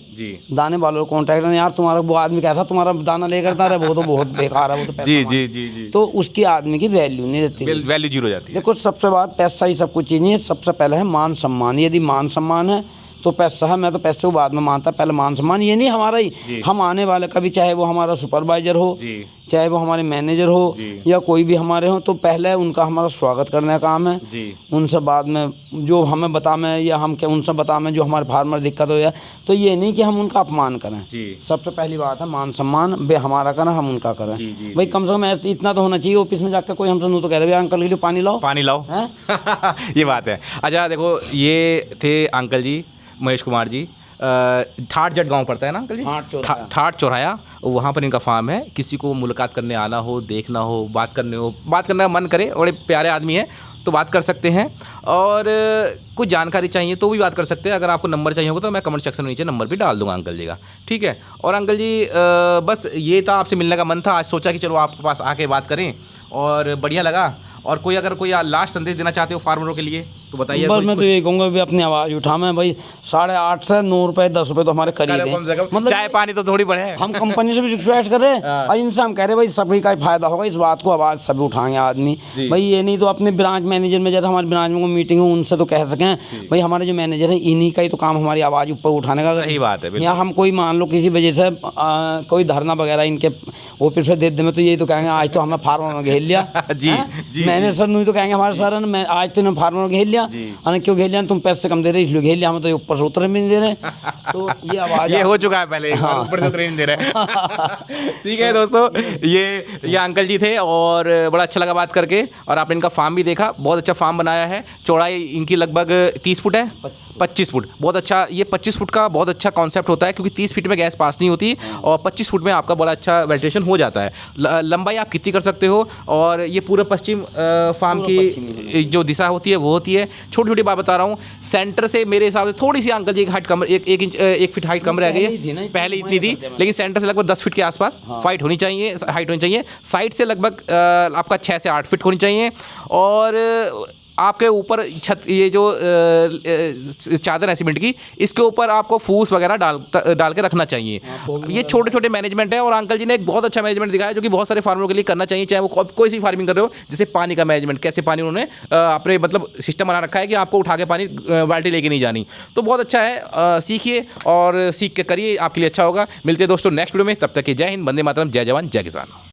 दाने वालों कॉन्ट्रैक्ट है। यार तुम्हारा वो आदमी कैसा तुम्हारा दाना लेकर आता है, वो तो बहुत बेकार है, वो तो पैसा तो उसकी आदमी की वैल्यू नहीं रहती, वैल्यू जीरो जाती है। देखो सबसे बात पैसा ही सब कुछ चीज़ नहीं है, सबसे पहले है मान सम्मान। यदि मान सम्मान है तो पैसा है, मैं तो पैसे को बाद में मानता, पहले मान सम्मान। ये नहीं हमारा ही, हम आने वाले कभी चाहे वो हमारा सुपरवाइजर हो, चाहे वो हमारे मैनेजर हो या कोई भी हमारे हो, तो पहले उनका हमारा स्वागत करने का काम है। उनसे बाद में जो हमें बतामें या हम क्या उनसे बतामें जो हमारे फार्मर दिक्कत हो या, तो ये नहीं कि हम उनका अपमान करें। सबसे पहली बात है मान सम्मान, वे हमारा करें हम उनका करें। भाई कम से कम इतना तो होना चाहिए, ऑफिस में जाकर कोई हमसे नहीं तो कह रहे अंकल के लिए पानी लाओ ये बात है। अच्छा देखो, ये थे अंकल जी महेश कुमार जी, ठाठ जट गांव पड़ता है ना अंकल जी? ठाठ चौराया, वहाँ पर इनका फार्म है। किसी को मुलाकात करने आना हो, देखना हो, बात करने का मन करे, बड़े प्यारे आदमी हैं तो बात कर सकते हैं। और कुछ जानकारी चाहिए तो भी बात कर सकते हैं। अगर आपको नंबर चाहिए होगा तो मैं कमेंट सेक्शन में नीचे नंबर भी डाल दूंगा अंकल जी का, ठीक है। और अंकल जी बस ये था, आपसे मिलने का मन था, आज सोचा कि चलो आपके पास आके बात करें और बढ़िया लगा। और अगर कोई लास्ट संदेश देना चाहते हो फार्मरों के लिए तो बताइए। बस मैं तो यही कहूँगा भी अपनी आवाज़ उठा, मैं भाई 8.5 से 9 रुपये 10 रुपये तो हमारे खरीद हैं, मतलब चाय पानी तो थोड़ी बढ़े। हम कंपनी से भी रिक्वेस्ट कर रहे हैं और इनसे हम कह रहे हैं भाई सभी का फायदा होगा, इस बात को आवाज़ सभी उठाएंगे आदमी भाई। ये नहीं तो अपने ब्रांच मैनेजर में, जैसे हमारे ब्रांच में कोई मीटिंग हो उनसे तो कह सकें भाई हमारे जो मैनेजर हैं इन्हीं का ही तो काम हमारी आवाज़ ऊपर उठाने का। सही बात है। या हम कोई मान लो किसी वजह से कोई धरना वगैरह इनके ऑफिस पे दे दे में तो यही तो कहेंगे आज तो हमें फार्मर में घेर लिया। जी मैंने सर नहीं तो कहेंगे हमारे सर ने आज तो इन्हें फार्मर में घेर लिया, क्यों घेर लिया, तुम पैसे कम दे रहे इसलिए घेर लिया, हमें तो ऊपर से उतर भी नहीं दे रहे। तो ये आवाज़ ये हो चुका है पहले, ऊपर से उतर नहीं दे रहे। ठीक है दोस्तों, ये अंकल जी थे और बड़ा अच्छा लगा बात करके। और आपने इनका फार्म भी देखा, बहुत अच्छा फार्म बनाया है। चौड़ाई इनकी लगभग 30 फुट है, 25 फुट, बहुत अच्छा। ये 25 फुट का बहुत अच्छा कॉन्सेप्ट होता है क्योंकि 30 फीट में गैस पास नहीं होती और 25 फुट में आपका बड़ा अच्छा वेंटिलेशन हो जाता है। लंबाई आप कितनी कर सकते हो। और ये पूर्व पश्चिम फार्म की जो दिशा होती है वो होती है। छोटी छोटी बात बता रहा हूँ, सेंटर से मेरे हिसाब से थोड़ी सी अंकल जी की हाइट कम, एक फीट हाइट कम रह गई है। पहले इतनी थी, लेकिन सेंटर से लगभग 10 फीट के आसपास हाइट होनी चाहिए। साइड से लगभग आपका 6 से 8 फीट होनी चाहिए। और आपके ऊपर छत, ये जो चादर है सीमेंट की, इसके ऊपर आपको फूस वगैरह डाल के रखना चाहिए। ये छोटे छोटे मैनेजमेंट है और अंकल जी ने एक बहुत अच्छा मैनेजमेंट दिखाया जो कि बहुत सारे फार्मरों के लिए करना चाहिए, चाहे वो कोई सी फार्मिंग कर रहे हो। जैसे पानी का मैनेजमेंट, कैसे पानी उन्होंने अपने मतलब सिस्टम बना रखा है कि आपको उठा के पानी बाल्टी लेके नहीं जानी। तो बहुत अच्छा है, सीखिए और सीख के करिए, आपके लिए अच्छा होगा। मिलते हैं दोस्तों नेक्स्ट वीडियो में, तब तक के जय हिंद, वंदे मातरम, जय जवान जय किसान।